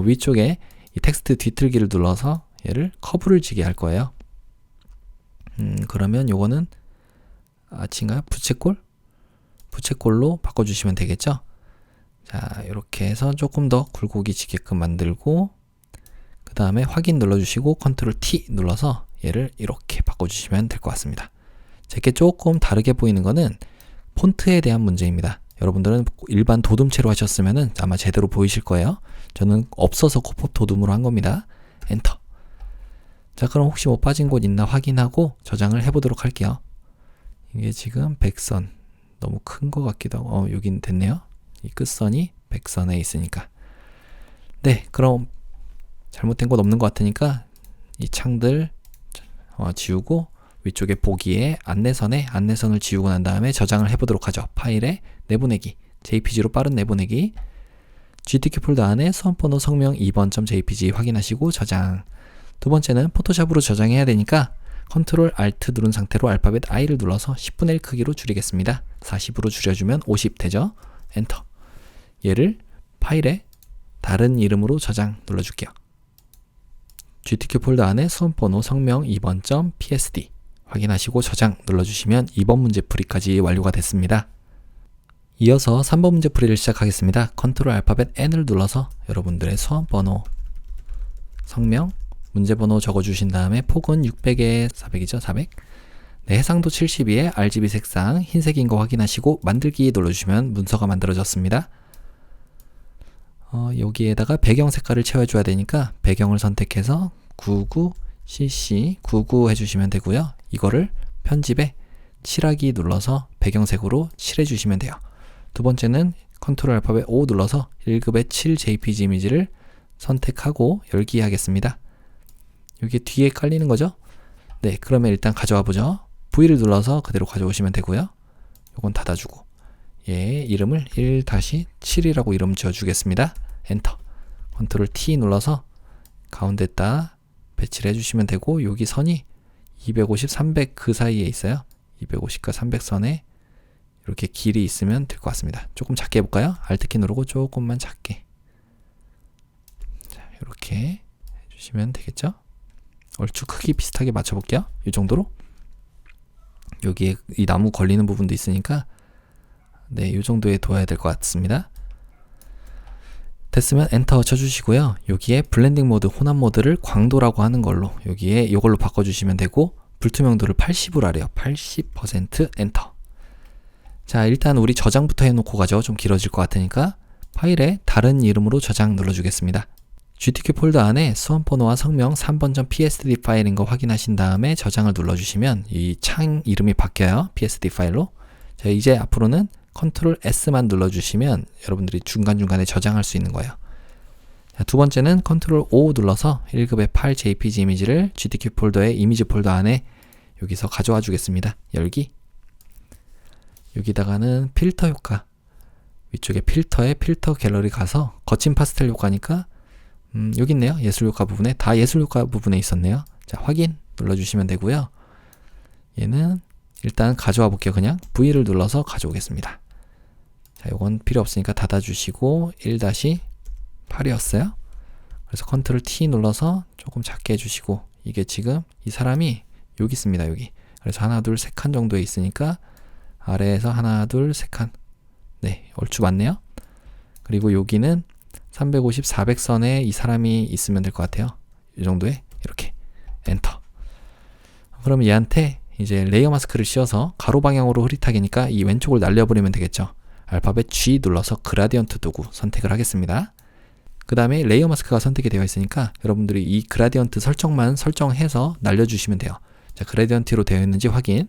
위쪽에 이 텍스트 뒤틀기를 눌러서 얘를 커브를 지게 할 거예요. 그러면 요거는 아치인가요? 부채꼴로 바꿔주시면 되겠죠. 자, 이렇게 해서 조금 더 굴곡이 지게끔 만들고 그 다음에 확인 눌러주시고 컨트롤 T 눌러서 얘를 이렇게 바꿔주시면 될 것 같습니다. 제게 조금 다르게 보이는 거는 폰트에 대한 문제입니다. 여러분들은 일반 도둠체로 하셨으면 아마 제대로 보이실 거예요. 저는 없어서 코법 도둠으로 한 겁니다. 엔터. 자, 그럼 혹시 뭐 빠진 곳 있나 확인하고 저장을 해보도록 할게요. 이게 지금 백선 너무 큰 것 같기도 하고 여긴 됐네요. 이 끝선이 백선에 있으니까. 네, 그럼 잘못된 곳 없는 것 같으니까 이 창들 지우고 위쪽에 보기에 안내선을 지우고 난 다음에 저장을 해보도록 하죠. 파일에 내보내기, JPG로 빠른 내보내기, GTK 폴더 안에 수험번호 성명 2번.jpg 확인하시고 저장. 두 번째는 포토샵으로 저장해야 되니까 컨트롤 Alt 누른 상태로 알파벳 I를 눌러서 10분의 1 크기로 줄이겠습니다. 40으로 줄여주면 50 되죠. 엔터. 얘를 파일에 다른 이름으로 저장 눌러줄게요. GTK 폴더 안에 수험번호 성명 2번.psd 확인하시고 저장 눌러주시면 2번 문제풀이까지 완료가 됐습니다. 이어서 3번 문제풀이를 시작하겠습니다. 컨트롤 알파벳 N을 눌러서 여러분들의 수험번호, 성명, 문제번호 적어주신 다음에 폭은 600에 400이죠? 400? 네, 해상도 72에 RGB 색상 흰색인 거 확인하시고 만들기 눌러주시면 문서가 만들어졌습니다. 여기에다가 배경 색깔을 채워줘야 되니까 배경을 선택해서 99cc 99 해주시면 되고요. 이거를 편집에 칠하기 눌러서 배경색으로 칠해주시면 돼요. 두 번째는 컨트롤 알파벳 O 눌러서 1급의 7 JPG 이미지를 선택하고 열기 하겠습니다. 여기 뒤에 깔리는 거죠? 네, 그러면 일단 가져와 보죠. V를 눌러서 그대로 가져오시면 되고요. 요건 닫아주고 얘 이름을 1-7이라고 이름 지어주겠습니다. 엔터. 컨트롤 T 눌러서 가운데다 배치를 해주시면 되고 여기 선이 250, 300 그 사이에 있어요. 250과 300선에 이렇게 길이 있으면 될 것 같습니다. 조금 작게 해볼까요? Alt키 누르고 조금만 작게. 자, 이렇게 해주시면 되겠죠? 얼추 크기 비슷하게 맞춰볼게요. 이 정도로. 여기에 이 나무 걸리는 부분도 있으니까 네, 이 정도에 둬야 될 것 같습니다. 됐으면 엔터 쳐주시고요. 여기에 블렌딩 모드, 혼합 모드를 광도라고 하는 걸로 여기에 이걸로 바꿔주시면 되고 불투명도를 80으로 하래요. 80% 엔터. 자, 일단 우리 저장부터 해놓고 가죠. 좀 길어질 것 같으니까 파일에 다른 이름으로 저장 눌러주겠습니다. GTK 폴더 안에 수험번호와 성명 3번.psd 파일인 거 확인하신 다음에 저장을 눌러주시면 이 창 이름이 바뀌어요. psd 파일로. 자, 이제 앞으로는 컨트롤 S만 눌러주시면 여러분들이 중간중간에 저장할 수 있는 거예요. 자, 두 번째는 컨트롤 O 눌러서 1급의 8 JPG 이미지를 GTK 폴더의 이미지 폴더 안에 여기서 가져와 주겠습니다. 열기. 여기다가는 필터 효과. 위쪽에 필터에 필터 갤러리 가서 거친 파스텔 효과니까 여기 있네요. 예술 효과 부분에. 다 예술 효과 부분에 있었네요. 자, 확인 눌러주시면 되고요. 얘는 일단 가져와 볼게요. 그냥 V를 눌러서 가져오겠습니다. 자, 요건 필요 없으니까 닫아주시고 1-8이었어요. 그래서 컨트롤 T 눌러서 조금 작게 해주시고 이게 지금 이 사람이 여기 있습니다. 여기. 그래서 하나, 둘, 세 칸 정도에 있으니까 아래에서 하나, 둘, 세 칸. 네, 얼추 맞네요. 그리고 여기는 350, 400선에 이 사람이 있으면 될 것 같아요. 이 정도에 이렇게 엔터. 그럼 얘한테 이제 레이어 마스크를 씌워서 가로 방향으로 흐릿하게니까 이 왼쪽을 날려버리면 되겠죠. 알파벳 G 눌러서 그라디언트 도구 선택을 하겠습니다. 그 다음에 레이어 마스크가 선택이 되어 있으니까 여러분들이 이 그라디언트 설정만 설정해서 날려주시면 돼요. 자, 그라디언트로 되어 있는지 확인.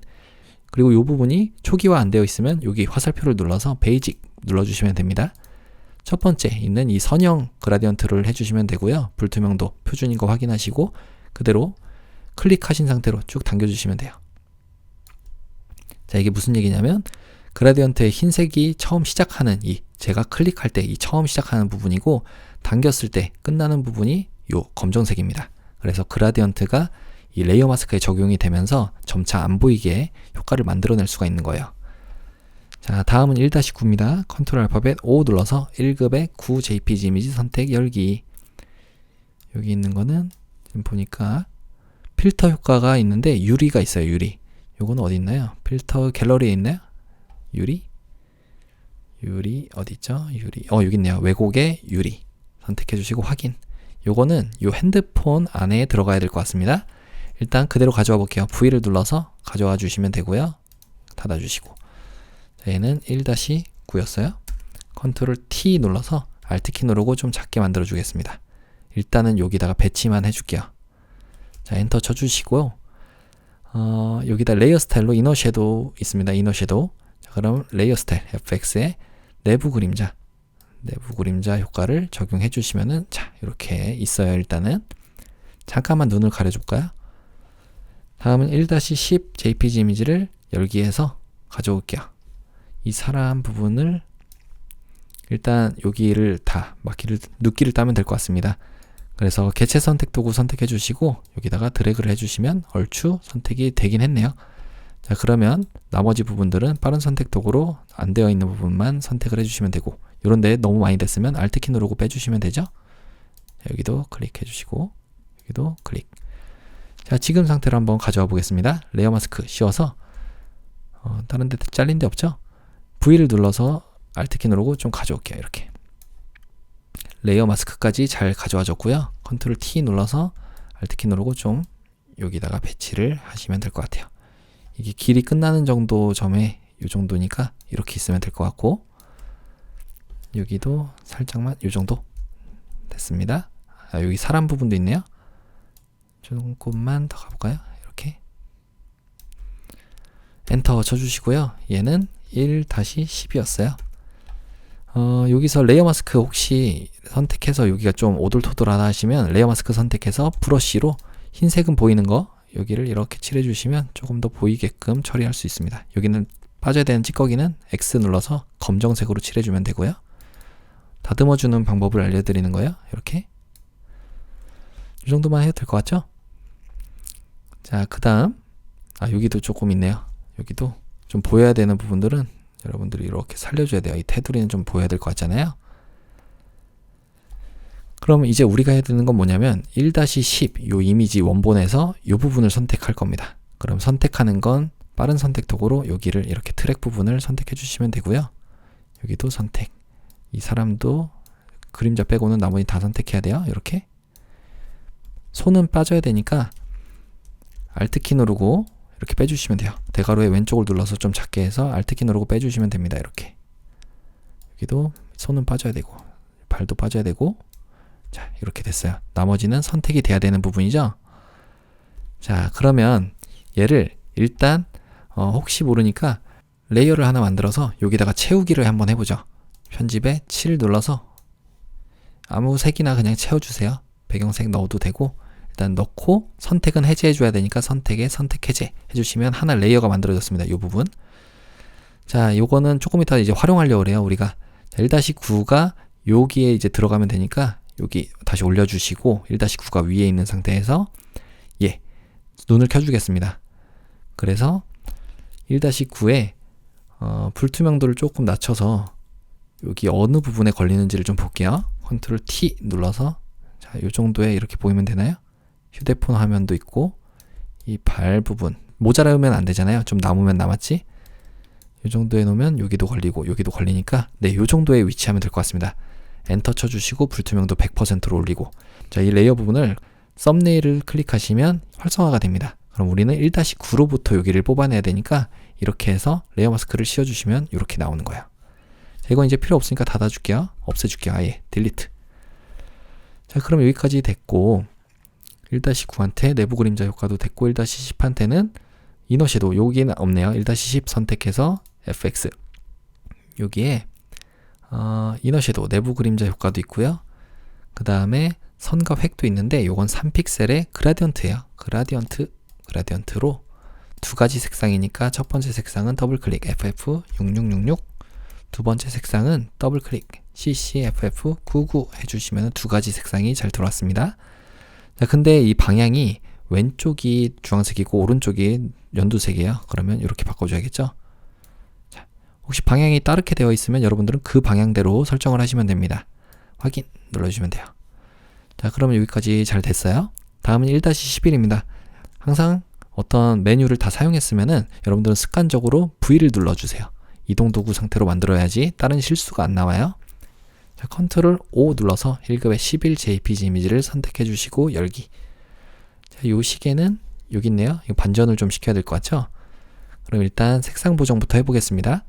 그리고 이 부분이 초기화 안 되어 있으면 여기 화살표를 눌러서 베이직 눌러주시면 됩니다. 첫 번째 있는 이 선형 그라디언트를 해주시면 되고요. 불투명도 표준인 거 확인하시고 그대로 클릭하신 상태로 쭉 당겨주시면 돼요. 자, 이게 무슨 얘기냐면 그라디언트의 흰색이 처음 시작하는 제가 클릭할 때 이 처음 시작하는 부분이고 당겼을 때 끝나는 부분이 요 검정색입니다. 그래서 그라디언트가 이 레이어 마스크에 적용이 되면서 점차 안 보이게 효과를 만들어낼 수가 있는 거예요. 자, 다음은 1-9입니다. 컨트롤 알파벳 O 눌러서 1급의 9 JPG 이미지 선택 열기. 여기 있는 거는 지금 보니까 필터 효과가 있는데 유리가 있어요. 유리. 요거는 어디 있나요? 필터 갤러리에 있나요? 유리 어디 있죠? 유리. 여기 있네요. 왜곡의 유리 선택해 주시고 확인. 요거는 요 핸드폰 안에 들어가야 될 것 같습니다. 일단 그대로 가져와 볼게요. V를 눌러서 가져와 주시면 되고요. 닫아 주시고. 자, 얘는 1-9였어요. 컨트롤 T 눌러서 Alt키 누르고 좀 작게 만들어 주겠습니다. 일단은 여기다가 배치만 해줄게요. 자, 엔터 쳐주시고요. 여기다 레이어 스타일로 이너 섀도우 있습니다. 이너 섀도우. 자, 그럼 레이어 스타일 FX에 내부 그림자 효과를 적용해 주시면은 자, 이렇게 있어요. 일단은 잠깐만 눈을 가려 줄까요? 다음은 1-10 JPG 이미지를 열기해서 가져올게요. 이 사람 부분을 일단 여기를 다 눕기를 따면 될 것 같습니다. 그래서 개체 선택 도구 선택해 주시고 여기다가 드래그를 해주시면 얼추 선택이 되긴 했네요. 자, 그러면 나머지 부분들은 빠른 선택 도구로 안 되어 있는 부분만 선택을 해주시면 되고 이런데 너무 많이 됐으면 Alt키 누르고 빼주시면 되죠. 자, 여기도 클릭해 주시고 여기도 클릭. 자, 지금 상태로 한번 가져와 보겠습니다. 레이어 마스크 씌워서 다른 데 잘린 데 없죠? V를 눌러서 Alt키 누르고 좀 가져올게요. 이렇게 레이어 마스크까지 잘 가져와줬고요. 컨트롤 T 눌러서 Alt키 누르고 좀 여기다가 배치를 하시면 될 것 같아요. 이게 길이 끝나는 정도 점에 이 정도니까 이렇게 있으면 될 것 같고 여기도 살짝만 이 정도 됐습니다. 여기 사람 부분도 있네요. 조금만 더 가볼까요? 이렇게 엔터 쳐주시고요. 얘는 1-10이었어요. 여기서 레이어 마스크 혹시 선택해서 여기가 좀 오돌토돌하다 하시면 레이어 마스크 선택해서 브러쉬로 흰색은 보이는 거 여기를 이렇게 칠해 주시면 조금 더 보이게끔 처리할 수 있습니다. 여기는 빠져야 되는 찌꺼기는 X 눌러서 검정색으로 칠해 주면 되고요. 다듬어 주는 방법을 알려드리는 거예요. 이렇게 이 정도만 해도 될 것 같죠? 자, 그 다음 여기도 조금 있네요. 여기도 좀 보여야 되는 부분들은 여러분들이 이렇게 살려줘야 돼요. 이 테두리는 좀 보여야 될 것 같잖아요. 그럼 이제 우리가 해야 되는 건 뭐냐면 1-10 요 이미지 원본에서 요 부분을 선택할 겁니다. 그럼 선택하는 건 빠른 선택 도구로 여기를 이렇게 트랙 부분을 선택해 주시면 되고요. 여기도 선택. 이 사람도 그림자 빼고는 나머지 다 선택해야 돼요. 이렇게 손은 빠져야 되니까 Alt키 누르고 이렇게 빼주시면 돼요. 대괄호의 왼쪽을 눌러서 좀 작게 해서 Alt키 누르고 빼주시면 됩니다. 이렇게 여기도 손은 빠져야 되고 발도 빠져야 되고 자, 이렇게 됐어요. 나머지는 선택이 돼야 되는 부분이죠. 자, 그러면 얘를 일단 혹시 모르니까 레이어를 하나 만들어서 여기다가 채우기를 한번 해보죠. 편집에 7 눌러서 아무 색이나 그냥 채워주세요. 배경색 넣어도 되고 일단 넣고 선택은 해제해 줘야 되니까 선택에 선택 해제 해주시면 하나 레이어가 만들어졌습니다. 이 부분. 자, 요거는 조금 이따 이제 활용하려고 그래요. 우리가 1-9가 여기에 이제 들어가면 되니까 여기 다시 올려주시고 1-9가 위에 있는 상태에서 눈을 켜주겠습니다. 그래서 1-9에 불투명도를 조금 낮춰서 여기 어느 부분에 걸리는지를 좀 볼게요. 컨트롤 T 눌러서 자, 요 정도에 이렇게 보이면 되나요? 휴대폰 화면도 있고 이 발 부분 모자라면 안 되잖아요. 좀 남으면 남았지. 이 정도에 놓으면 여기도 걸리고 여기도 걸리니까 요 정도에 위치하면 될 것 같습니다. 엔터 쳐주시고 불투명도 100%로 올리고 자, 이 레이어 부분을 썸네일을 클릭하시면 활성화가 됩니다. 그럼 우리는 1-9로부터 여기를 뽑아내야 되니까 이렇게 해서 레이어 마스크를 씌워주시면 이렇게 나오는 거예요. 자, 이건 이제 필요 없으니까 닫아줄게요. 없애줄게요. 아예 딜리트. 자, 그럼 여기까지 됐고 1-9한테 내부 그림자 효과도 됐고 1-10한테는 이너 섀도우 여기는 없네요. 1-10 선택해서 FX 여기에 이너 섀도우 내부 그림자 효과도 있고요. 그 다음에 선과 획도 있는데 요건 3픽셀의 그라디언트예요. 그라디언트로 두 가지 색상이니까 첫 번째 색상은 더블 클릭 FF6666 두 번째 색상은 더블 클릭 CCFF99 해주시면 두 가지 색상이 잘 들어왔습니다. 자, 근데 이 방향이 왼쪽이 주황색이고 오른쪽이 연두색이에요. 그러면 이렇게 바꿔줘야겠죠. 자, 혹시 방향이 다르게 되어 있으면 여러분들은 그 방향대로 설정을 하시면 됩니다. 확인 눌러주시면 돼요. 자, 그러면 여기까지 잘 됐어요. 다음은 1-11입니다. 항상 어떤 메뉴를 다 사용했으면은 여러분들은 습관적으로 V를 눌러주세요. 이동 도구 상태로 만들어야지 다른 실수가 안 나와요. 자, 컨트롤 O 눌러서 1급의 11 JPG 이미지를 선택해 주시고 열기. 자, 요 시계는 여기 있네요. 이거 반전을 좀 시켜야 될 것 같죠? 그럼 일단 색상 보정부터 해보겠습니다.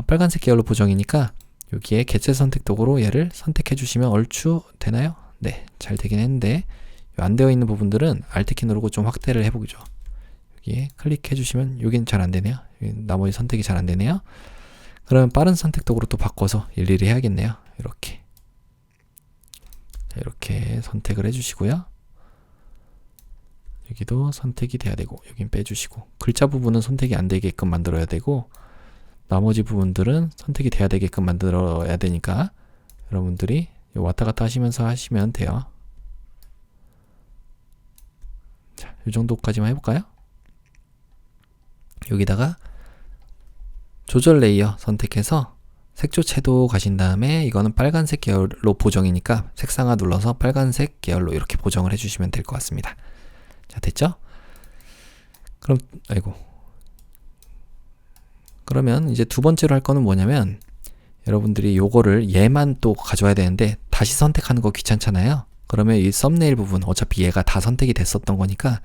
빨간색 계열로 보정이니까 여기에 개체 선택 도구로 얘를 선택해 주시면 얼추 되나요? 네, 잘 되긴 했는데 안 되어 있는 부분들은 Alt키 누르고 좀 확대를 해보죠. 여기에 클릭해 주시면 여긴 잘 안 되네요. 나머지 선택이 잘 안 되네요. 그러면 빠른 선택 도구로 또 바꿔서 일일이 해야겠네요. 이렇게. 자, 이렇게 선택을 해주시고요. 여기도 선택이 돼야 되고 여긴 빼주시고 글자 부분은 선택이 안 되게끔 만들어야 되고 나머지 부분들은 선택이 돼야 되게끔 만들어야 되니까 여러분들이 왔다 갔다 하시면서 하시면 돼요. 자, 이 정도까지만 해볼까요? 여기다가 조절 레이어 선택해서 색조 채도 가신 다음에 이거는 빨간색 계열로 보정이니까 색상화 눌러서 빨간색 계열로 이렇게 보정을 해주시면 될 것 같습니다. 자, 됐죠? 그럼 그러면 이제 두 번째로 할 거는 뭐냐면 여러분들이 요거를 얘만 또 가져와야 되는데 다시 선택하는 거 귀찮잖아요. 그러면 이 썸네일 부분 어차피 얘가 다 선택이 됐었던 거니까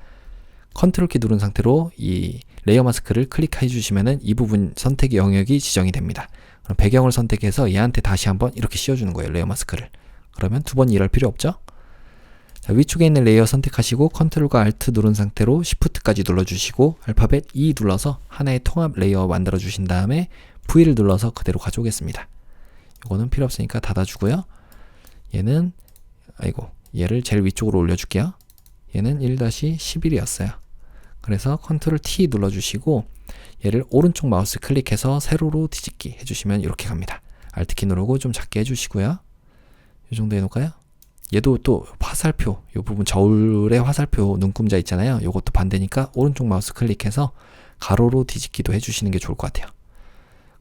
컨트롤 키 누른 상태로 이 레이어 마스크를 클릭해 주시면은 이 부분 선택 영역이 지정이 됩니다. 그럼 배경을 선택해서 얘한테 다시 한번 이렇게 씌워주는 거예요. 레이어 마스크를. 그러면 두 번 일할 필요 없죠? 자, 위쪽에 있는 레이어 선택하시고 컨트롤과 알트 누른 상태로 시프트까지 눌러주시고 알파벳 E 눌러서 하나의 통합 레이어 만들어 주신 다음에 V를 눌러서 그대로 가져오겠습니다. 이거는 필요 없으니까 닫아주고요. 얘는 얘를 제일 위쪽으로 올려줄게요. 얘는 1-11이었어요. 그래서 컨트롤 T 눌러주시고 얘를 오른쪽 마우스 클릭해서 세로로 뒤집기 해주시면 이렇게 갑니다. Alt키 누르고 좀 작게 해주시고요. 이 정도 해놓을까요? 얘도 또 화살표, 이 부분 저울의 화살표 눈금자 있잖아요. 이것도 반대니까 오른쪽 마우스 클릭해서 가로로 뒤집기도 해주시는 게 좋을 것 같아요.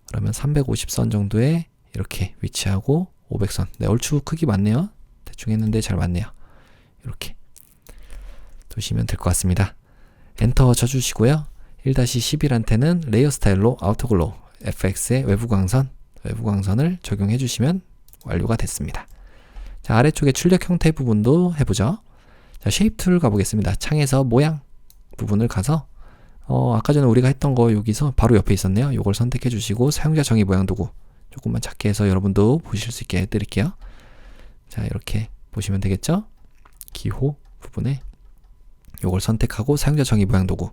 그러면 350선 정도에 이렇게 위치하고 500선. 네, 얼추 크기 맞네요. 대충 했는데 잘 맞네요. 이렇게 두시면 될 것 같습니다. 엔터 쳐주시고요. 1-11한테는 레이어 스타일로 아우터글로우 FX의 외부 광선을 적용해 주시면 완료가 됐습니다. 자, 아래쪽에 출력 형태 부분도 해보죠. 자, 쉐입 툴 가보겠습니다. 창에서 모양 부분을 가서 아까 전에 우리가 했던 거 여기서 바로 옆에 있었네요. 이걸 선택해 주시고 사용자 정의 모양 도구 조금만 작게 해서 여러분도 보실 수 있게 해드릴게요. 자, 이렇게 보시면 되겠죠? 기호 부분에 이걸 선택하고 사용자 정의 모양 도구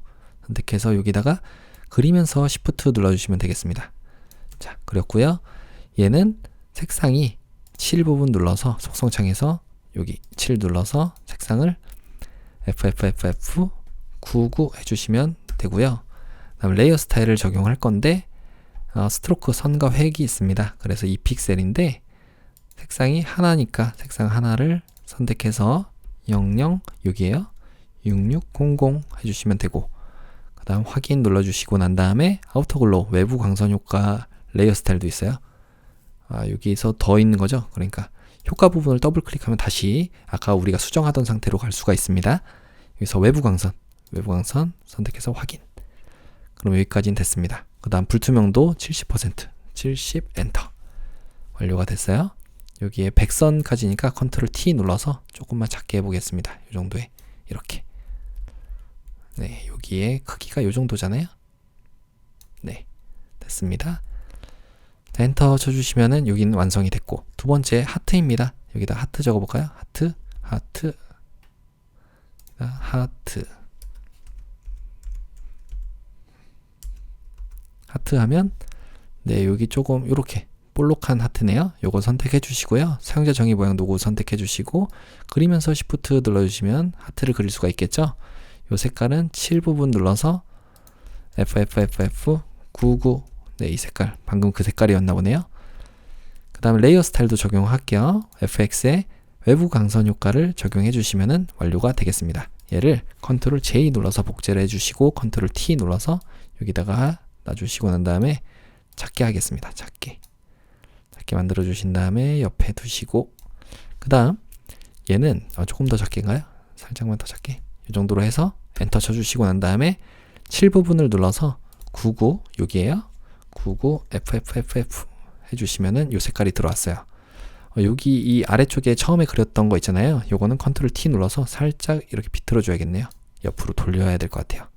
선택해서 여기다가 그리면서 Shift 눌러주시면 되겠습니다. 자, 그렸고요. 얘는 색상이 7 부분 눌러서 속성창에서 여기 7 눌러서 색상을 FFFF99 해주시면 되고요. 그다음 레이어 스타일을 적용할 건데 스트로크 선과 획이 있습니다. 그래서 2픽셀인데 색상이 하나니까 색상 하나를 선택해서 00 여기에요. 6600 해주시면 되고 그 다음 확인 눌러주시고 난 다음에 아우터글로우 외부 광선 효과 레이어 스타일도 있어요. 여기서 더 있는 거죠. 그러니까 효과 부분을 더블 클릭하면 다시 아까 우리가 수정하던 상태로 갈 수가 있습니다. 여기서 외부 광선 선택해서 확인. 그럼 여기까지는 됐습니다. 그 다음 불투명도 70% 70 엔터 완료가 됐어요. 여기에 100선까지니까 컨트롤 T 눌러서 조금만 작게 해보겠습니다. 이 정도에 이렇게 네, 여기에 크기가 요 정도잖아요. 네, 됐습니다. 엔터 쳐주시면은 여기는 완성이 됐고, 두 번째 하트입니다. 여기다 하트 적어볼까요? 하트, 하트, 하트. 하트 하면, 네, 여기 조금 요렇게 볼록한 하트네요. 요거 선택해 주시고요. 사용자 정의 모양 도구 선택해 주시고, 그리면서 Shift 눌러주시면 하트를 그릴 수가 있겠죠. 요 색깔은 7 부분 눌러서 FFFF99. 네, 이 색깔. 방금 그 색깔이었나 보네요. 그 다음에 레이어 스타일도 적용할게요. FX에 외부 강선 효과를 적용해 주시면 완료가 되겠습니다. 얘를 컨트롤 J 눌러서 복제를 해주시고 컨트롤 T 눌러서 여기다가 놔주시고 난 다음에 작게 하겠습니다. 작게 만들어 주신 다음에 옆에 두시고, 그 다음 얘는 조금 더 작게인가요? 살짝만 더 작게, 이 정도로 해서 엔터 쳐주시고 난 다음에 7 부분을 눌러서 99, 여기에요. 99 FFFF 해주시면은 요 색깔이 들어왔어요. 여기 이 아래쪽에 처음에 그렸던 거 있잖아요. 요거는 컨트롤 T 눌러서 살짝 이렇게 비틀어 줘야겠네요. 옆으로 돌려야 될 것 같아요.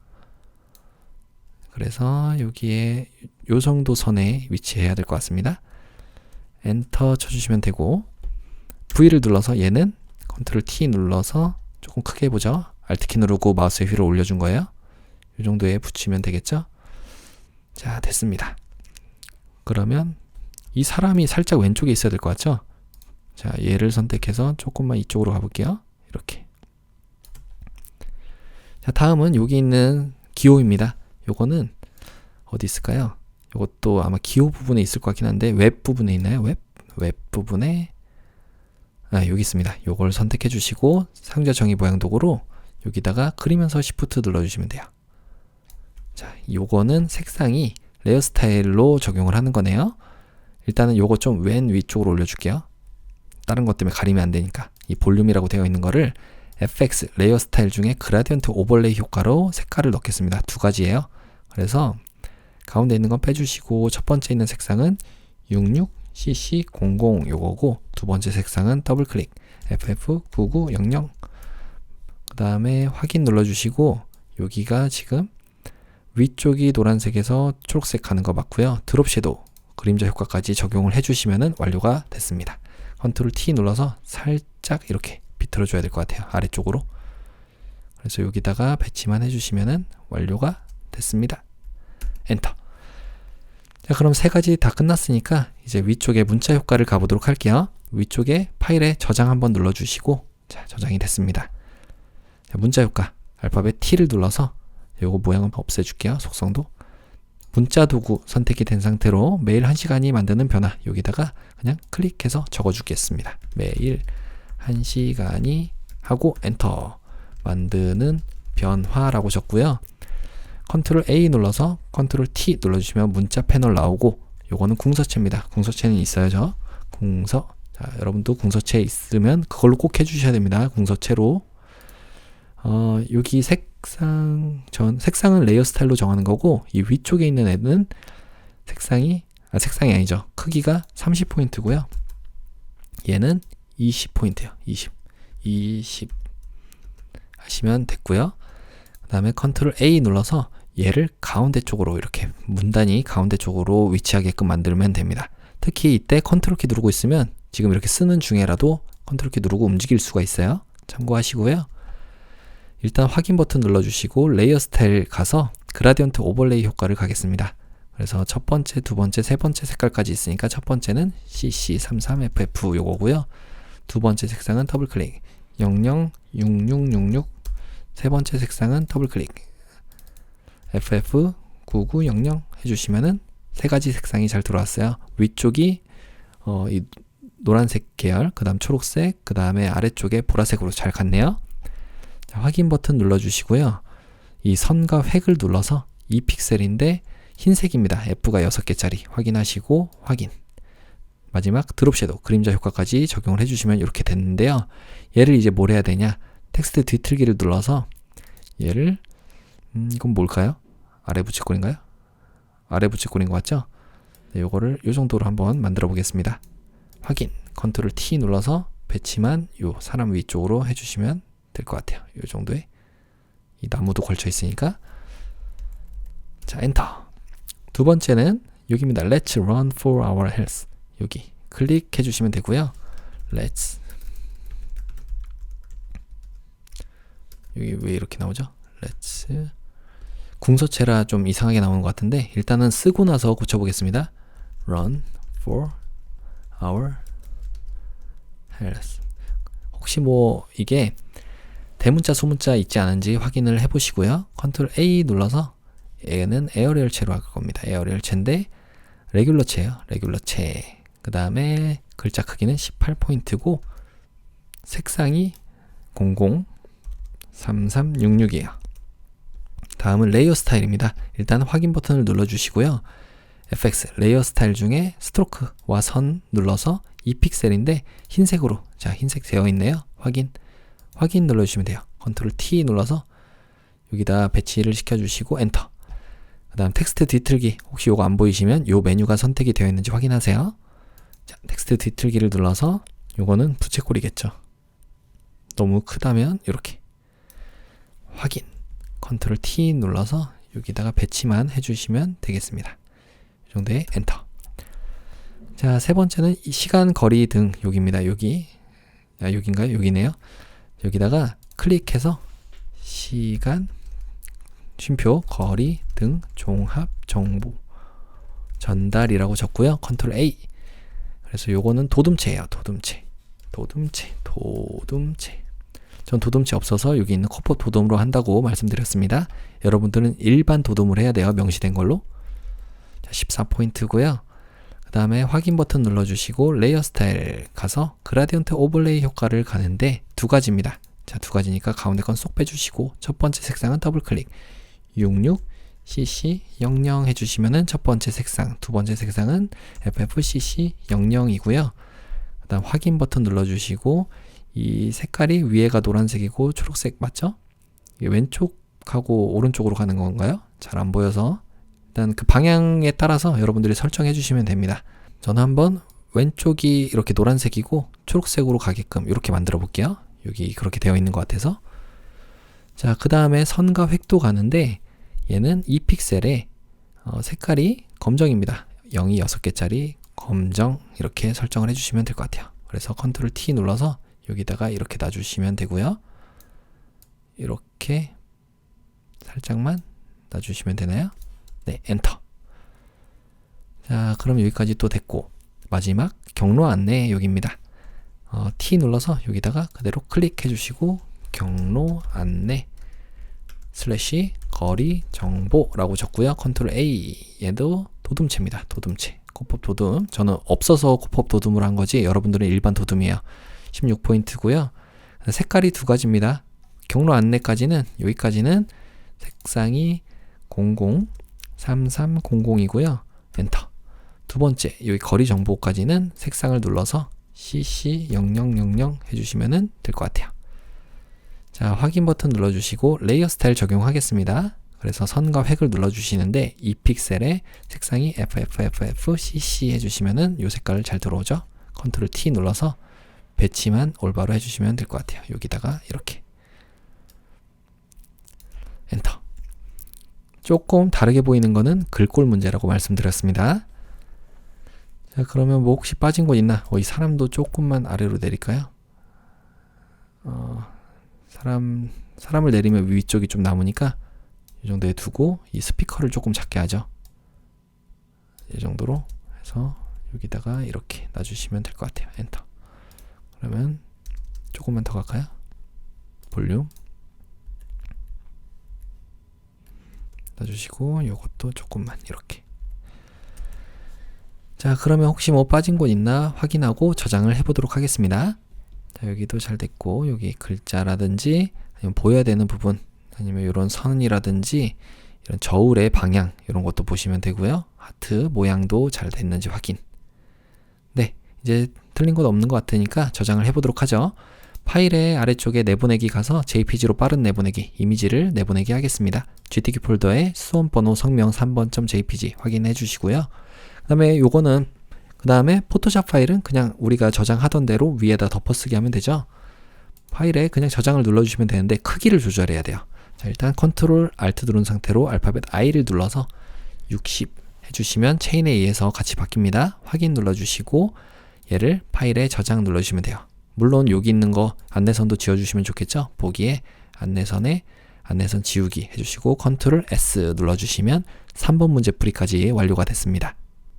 그래서 여기에 요 정도 선에 위치해야 될 것 같습니다. 엔터 쳐주시면 되고, V를 눌러서 얘는 컨트롤 T 눌러서 조금 크게 해보죠. Alt키 누르고 마우스 휠을 올려준 거예요. 이 정도에 붙이면 되겠죠. 자, 됐습니다. 그러면 이 사람이 살짝 왼쪽에 있어야 될 것 같죠. 자, 얘를 선택해서 조금만 이쪽으로 가볼게요. 이렇게. 자, 다음은 여기 있는 기호입니다. 요거는 어디 있을까요? 요것도 아마 기호 부분에 있을 것 같긴 한데, 웹 부분에 있나요? 웹 부분에, 여기 있습니다. 요걸 선택해 주시고 사용자 정의 모양 도구로 여기다가 그리면서 Shift 눌러주시면 돼요. 자, 요거는 색상이 레이어 스타일로 적용을 하는 거네요. 일단은 요거 좀 왼 위쪽으로 올려줄게요. 다른 것 때문에 가리면 안 되니까. 이 볼륨이라고 되어 있는 거를 FX 레이어 스타일 중에 그라디언트 오버레이 효과로 색깔을 넣겠습니다. 두 가지예요. 그래서 가운데 있는 건 빼주시고, 첫 번째 있는 색상은 66cc00 요거고, 두 번째 색상은 더블 클릭 FF9900. 그 다음에 확인 눌러주시고, 여기가 지금 위쪽이 노란색에서 초록색 가는 거 맞고요. 드롭 섀도우 그림자 효과까지 적용을 해주시면 완료가 됐습니다. 컨트롤 T 눌러서 살짝 이렇게 비틀어 줘야 될 것 같아요. 아래쪽으로. 그래서 여기다가 배치만 해주시면 완료가 됐습니다. 엔터. 자, 그럼 세 가지 다 끝났으니까 이제 위쪽에 문자 효과를 가보도록 할게요. 위쪽에 파일에 저장 한번 눌러주시고, 자, 저장이 됐습니다. 자, 문자 효과 알파벳 T를 눌러서 요거 모양은 없애줄게요. 속성도. 문자 도구 선택이 된 상태로 매일 1시간이 만드는 변화, 여기다가 그냥 클릭해서 적어주겠습니다. 매일 1시간이 하고 엔터. 만드는 변화라고 적고요. 컨트롤 A 눌러서 컨트롤 T 눌러주시면 문자 패널 나오고, 요거는 궁서체입니다. 궁서체는 있어야죠. 궁서. 자, 여러분도 궁서체 있으면 그걸로 꼭 해주셔야 됩니다. 궁서체로. 여기 색상은 레이어 스타일로 정하는 거고, 이 위쪽에 있는 애는 색상이 아니죠. 크기가 30포인트고요. 얘는 20포인트요. 20 하시면 됐고요. 그 다음에 컨트롤 A 눌러서 얘를 가운데 쪽으로, 이렇게 문단이 가운데 쪽으로 위치하게끔 만들면 됩니다. 특히 이때 컨트롤 키 누르고 있으면 지금 이렇게 쓰는 중에라도 컨트롤 키 누르고 움직일 수가 있어요. 참고하시고요. 일단 확인 버튼 눌러주시고 레이어 스타일 가서 그라디언트 오버레이 효과를 가겠습니다. 그래서 첫 번째, 두 번째, 세 번째 색깔까지 있으니까 첫 번째는 CC33FF 요거고요. 두 번째 색상은 더블 클릭 006666. 세 번째 색상은 더블 클릭 FF9900 해주시면은 세 가지 색상이 잘 들어왔어요. 위쪽이 이 노란색 계열, 그 다음 초록색, 그 다음에 아래쪽에 보라색으로 잘 갔네요. 자, 확인 버튼 눌러주시고요. 이 선과 획을 눌러서 2픽셀인데 흰색입니다. F가 6개짜리 확인하시고 확인. 마지막 드롭 섀도우 그림자 효과까지 적용을 해주시면 이렇게 됐는데요. 얘를 이제 뭘 해야 되냐? 텍스트 뒤틀기를 눌러서 얘를 이건 뭘까요? 아래 붙이꼴인가요? 아래 붙이꼴인 것 같죠? 네, 요거를 요 정도로 한번 만들어 보겠습니다. 확인 컨트롤 T 눌러서 배치만 요 사람 위쪽으로 해주시면 될 것 같아요. 요 정도의 이 나무도 걸쳐 있으니까. 자, 엔터. 두 번째는 여기입니다. Let's run for our health. 여기 클릭해 주시면 되고요. Let's. 여기 왜 이렇게 나오죠? Let's. 궁서체라 좀 이상하게 나오는 것 같은데 일단은 쓰고 나서 고쳐보겠습니다. Run for our health. 혹시 뭐 이게 대문자 소문자 있지 않은지 확인을 해보시고요. 컨트롤 A 눌러서 얘는 에어리얼체로 할 겁니다. 에어리얼체인데 레귤러체예요. 레귤러체. 그 다음에 글자 크기는 18포인트고 색상이 003366이에요. 다음은 레이어 스타일입니다. 일단 확인 버튼을 눌러주시고요. FX 레이어 스타일 중에 스트로크와 선 눌러서 2픽셀인데 흰색으로, 자, 흰색 되어 있네요. 확인 눌러주시면 돼요. 컨트롤 T 눌러서 여기다 배치를 시켜주시고 엔터. 그 다음 텍스트 뒤틀기, 혹시 요거 안 보이시면 요 메뉴가 선택이 되어 있는지 확인하세요. 자, 텍스트 뒤틀기를 눌러서 요거는 부채꼴이겠죠. 너무 크다면 이렇게 확인, 컨트롤 T 눌러서 여기다가 배치만 해주시면 되겠습니다. 이 정도의 엔터. 자, 세 번째는 시간, 거리 등 여기입니다. 여기, 여기인가요? 여기네요. 여기다가 클릭해서 시간, 쉼표, 거리 등 종합 정보 전달이라고 적고요. 컨트롤 A. 그래서 요거는 도둠체예요. 도둠체. 전 도둠체 없어서 여기 있는 컵업 도둠으로 한다고 말씀드렸습니다. 여러분들은 일반 도둠을 해야 돼요. 명시된 걸로. 자, 14포인트고요. 그 다음에 확인 버튼 눌러주시고 레이어 스타일 가서 그라디언트 오버레이 효과를 가는데 두 가지입니다. 자, 두 가지니까 가운데 건 쏙 빼주시고 첫 번째 색상은 더블 클릭 66cc00 해주시면은 첫 번째 색상, 두 번째 색상은 FFCC00이고요. 그 다음 확인 버튼 눌러주시고 이 색깔이 위에가 노란색이고 초록색 맞죠? 이게 왼쪽하고 오른쪽으로 가는 건가요? 잘 안 보여서 일단 그 방향에 따라서 여러분들이 설정해 주시면 됩니다. 저는 한번 왼쪽이 이렇게 노란색이고 초록색으로 가게끔 이렇게 만들어 볼게요. 여기 그렇게 되어 있는 것 같아서. 자, 그 다음에 선과 획도 가는데 얘는 2픽셀에 색깔이 검정입니다. 0이 6개짜리 검정 이렇게 설정을 해주시면 될 것 같아요. 그래서 컨트롤 T 눌러서 여기다가 이렇게 놔주시면 되고요. 이렇게 살짝만 놔주시면 되나요? 네, 엔터. 자, 그럼 여기까지 또 됐고 마지막 경로 안내 여기입니다. T 눌러서 여기다가 그대로 클릭해 주시고 경로 안내 슬래시 거리 정보라고 적고요. 컨트롤 A. 얘도 도둠체입니다. 도둠체. 코법 도둠. 저는 없어서 코법 도둠을 한 거지 여러분들은 일반 도둠이에요. 16포인트고요. 색깔이 두 가지입니다. 경로 안내까지는 여기까지는 색상이 003300이고요. 엔터. 두 번째 여기 거리 정보까지는 색상을 눌러서 CC0000 해주시면 될 것 같아요. 자, 확인 버튼 눌러주시고 레이어 스타일 적용하겠습니다. 그래서 선과 획을 눌러주시는데 2픽셀에 색상이 FFFFCC 해주시면은 이 색깔 잘 들어오죠. 컨트롤 T 눌러서 배치만 올바로 해주시면 될 것 같아요. 여기다가 이렇게 엔터. 조금 다르게 보이는 거는 글꼴 문제라고 말씀드렸습니다. 자, 그러면 뭐 혹시 빠진 곳 있나? 이 사람도 조금만 아래로 내릴까요? 사람을 내리면 위쪽이 좀 남으니까 이 정도에 두고 이 스피커를 조금 작게 하죠. 이 정도로 해서 여기다가 이렇게 놔주시면 될 것 같아요. 엔터. 그러면 조금만 더 갈까요? 볼륨 놔주시고 이것도 조금만 이렇게. 자, 그러면 혹시 뭐 빠진 곳 있나 확인하고 저장을 해보도록 하겠습니다. 자, 여기도 잘 됐고 여기 글자라든지 아니면 보여야 되는 부분 아니면 이런 선이라든지 이런 저울의 방향 이런 것도 보시면 되고요. 하트 모양도 잘 됐는지 확인. 네, 이제 틀린 곳 없는 것 같으니까 저장을 해보도록 하죠. 파일의 아래쪽에 내보내기 가서 JPG로 빠른 내보내기 이미지를 내보내기 하겠습니다. GTK 폴더에 수험번호 성명 3번.jpg 확인해 주시고요. 그 다음에 요거는 그 다음에 포토샵 파일은 그냥 우리가 저장하던 대로 위에다 덮어쓰기 하면 되죠. 파일에 그냥 저장을 눌러주시면 되는데 크기를 조절해야 돼요. 자, 일단 컨트롤 Alt 누른 상태로 알파벳 I를 눌러서 60 해주시면 체인에 의해서 같이 바뀝니다. 확인 눌러주시고 얘를 파일에 저장 눌러주시면 돼요. 물론 여기 있는 거 안내선도 지워주시면 좋겠죠. 보기에 안내선에 안내선 지우기 해주시고 컨트롤 S 눌러주시면 3번 문제 풀이까지 완료가 됐습니다.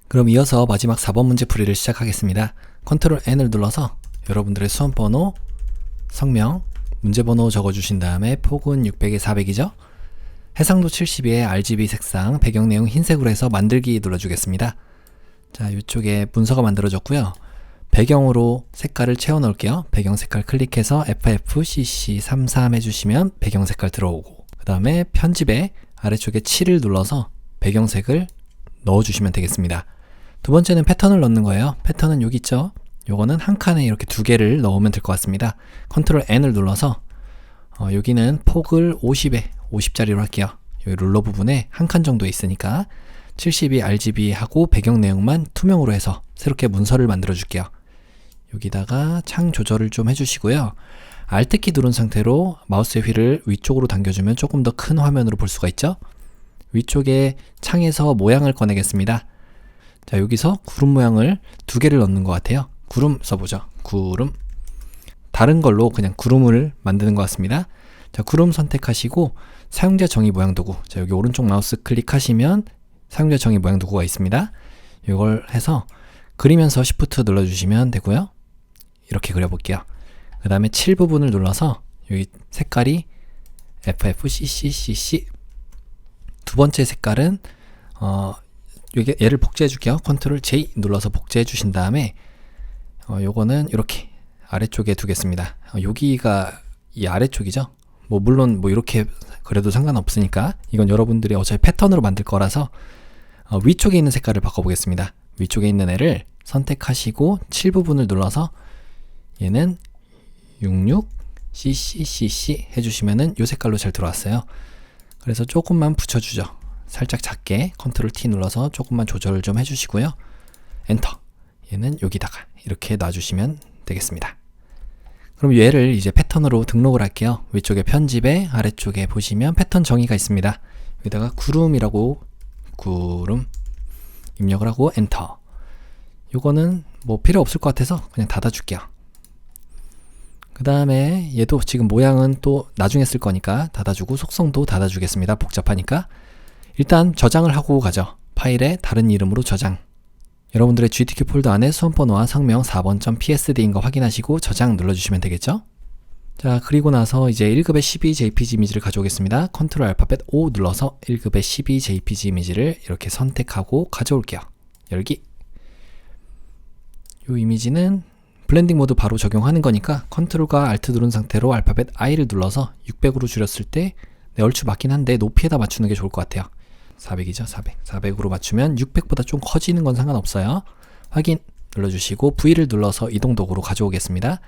그럼 이어서 마지막 4번 문제 풀이를 시작하겠습니다. 컨트롤 N을 눌러서 여러분들의 수험번호, 성명, 문제번호 적어주신 다음에 폭은 600에 400이죠. 해상도 72에 RGB 색상, 배경내용 흰색으로 해서 만들기 눌러주겠습니다. 자, 이쪽에 문서가 만들어졌고요. 배경으로 색깔을 채워 넣을게요. 배경 색깔 클릭해서 FFCC33 해주시면 배경 색깔 들어오고, 그 다음에 편집에 아래쪽에 7을 눌러서 배경색을 넣어주시면 되겠습니다. 두 번째는 패턴을 넣는 거예요. 패턴은 여기 있죠. 요거는 한 칸에 이렇게 두 개를 넣으면 될 것 같습니다. 컨트롤 N을 눌러서 여기는 폭을 50짜리로 할게요. 여기 룰러 부분에 한 칸 정도 있으니까 72 RGB 하고 배경 내용만 투명으로 해서 새롭게 문서를 만들어 줄게요. 여기다가 창 조절을 좀 해주시고요. Alt키 누른 상태로 마우스의 휠을 위쪽으로 당겨주면 조금 더 큰 화면으로 볼 수가 있죠. 위쪽에 창에서 모양을 꺼내겠습니다. 자, 여기서 구름 모양을 두 개를 넣는 것 같아요. 구름 써보죠. 구름. 다른 걸로 그냥 구름을 만드는 것 같습니다. 자, 구름 선택하시고 사용자 정의 모양 도구. 자, 여기 오른쪽 마우스 클릭하시면 사용자 정의 모양 도구가 있습니다. 이걸 해서 그리면서 Shift 눌러주시면 되고요. 이렇게 그려볼게요. 그 다음에 7 부분을 눌러서 여기 색깔이 FFCCCC. 두 번째 색깔은 얘를 복제해 줄게요. 컨트롤 J 눌러서 복제해 주신 다음에 요거는 이렇게 아래쪽에 두겠습니다. 여기가 이 아래쪽이죠. 물론 이렇게 그래도 상관없으니까 이건 여러분들이 어차피 패턴으로 만들 거라서 위쪽에 있는 색깔을 바꿔보겠습니다. 위쪽에 있는 애를 선택하시고 7 부분을 눌러서 얘는 66CCCC 해주시면은 요 색깔로 잘 들어왔어요. 그래서 조금만 붙여주죠. 살짝 작게 컨트롤 T 눌러서 조금만 조절을 좀 해주시고요. 엔터. 얘는 여기다가 이렇게 놔주시면 되겠습니다. 그럼 얘를 이제 패턴으로 등록을 할게요. 위쪽에 편집에 아래쪽에 보시면 패턴 정의가 있습니다. 여기다가 구름이라고 구름 입력을 하고 엔터. 요거는 필요 없을 것 같아서 그냥 닫아줄게요. 그 다음에 얘도 지금 모양은 또 나중에 쓸 거니까 닫아주고 속성도 닫아주겠습니다. 복잡하니까. 일단 저장을 하고 가죠. 파일에 다른 이름으로 저장. 여러분들의 GTK 폴더 안에 수험번호와 성명 4번.psd인 거 확인하시고 저장 눌러주시면 되겠죠. 자, 그리고 나서 이제 1급의 12 JPG 이미지를 가져오겠습니다. 컨트롤 알파벳 O 눌러서 1급의 12 JPG 이미지를 이렇게 선택하고 가져올게요. 열기. 이 이미지는 블렌딩 모드 바로 적용하는 거니까 컨트롤과 Alt 누른 상태로 알파벳 I를 눌러서 600으로 줄였을 때 얼추 맞긴 한데 높이에다 맞추는 게 좋을 것 같아요. 400이죠. 400으로 맞추면 600보다 좀 커지는 건 상관없어요. 확인 눌러주시고 V를 눌러서 이동 도구로 가져오겠습니다.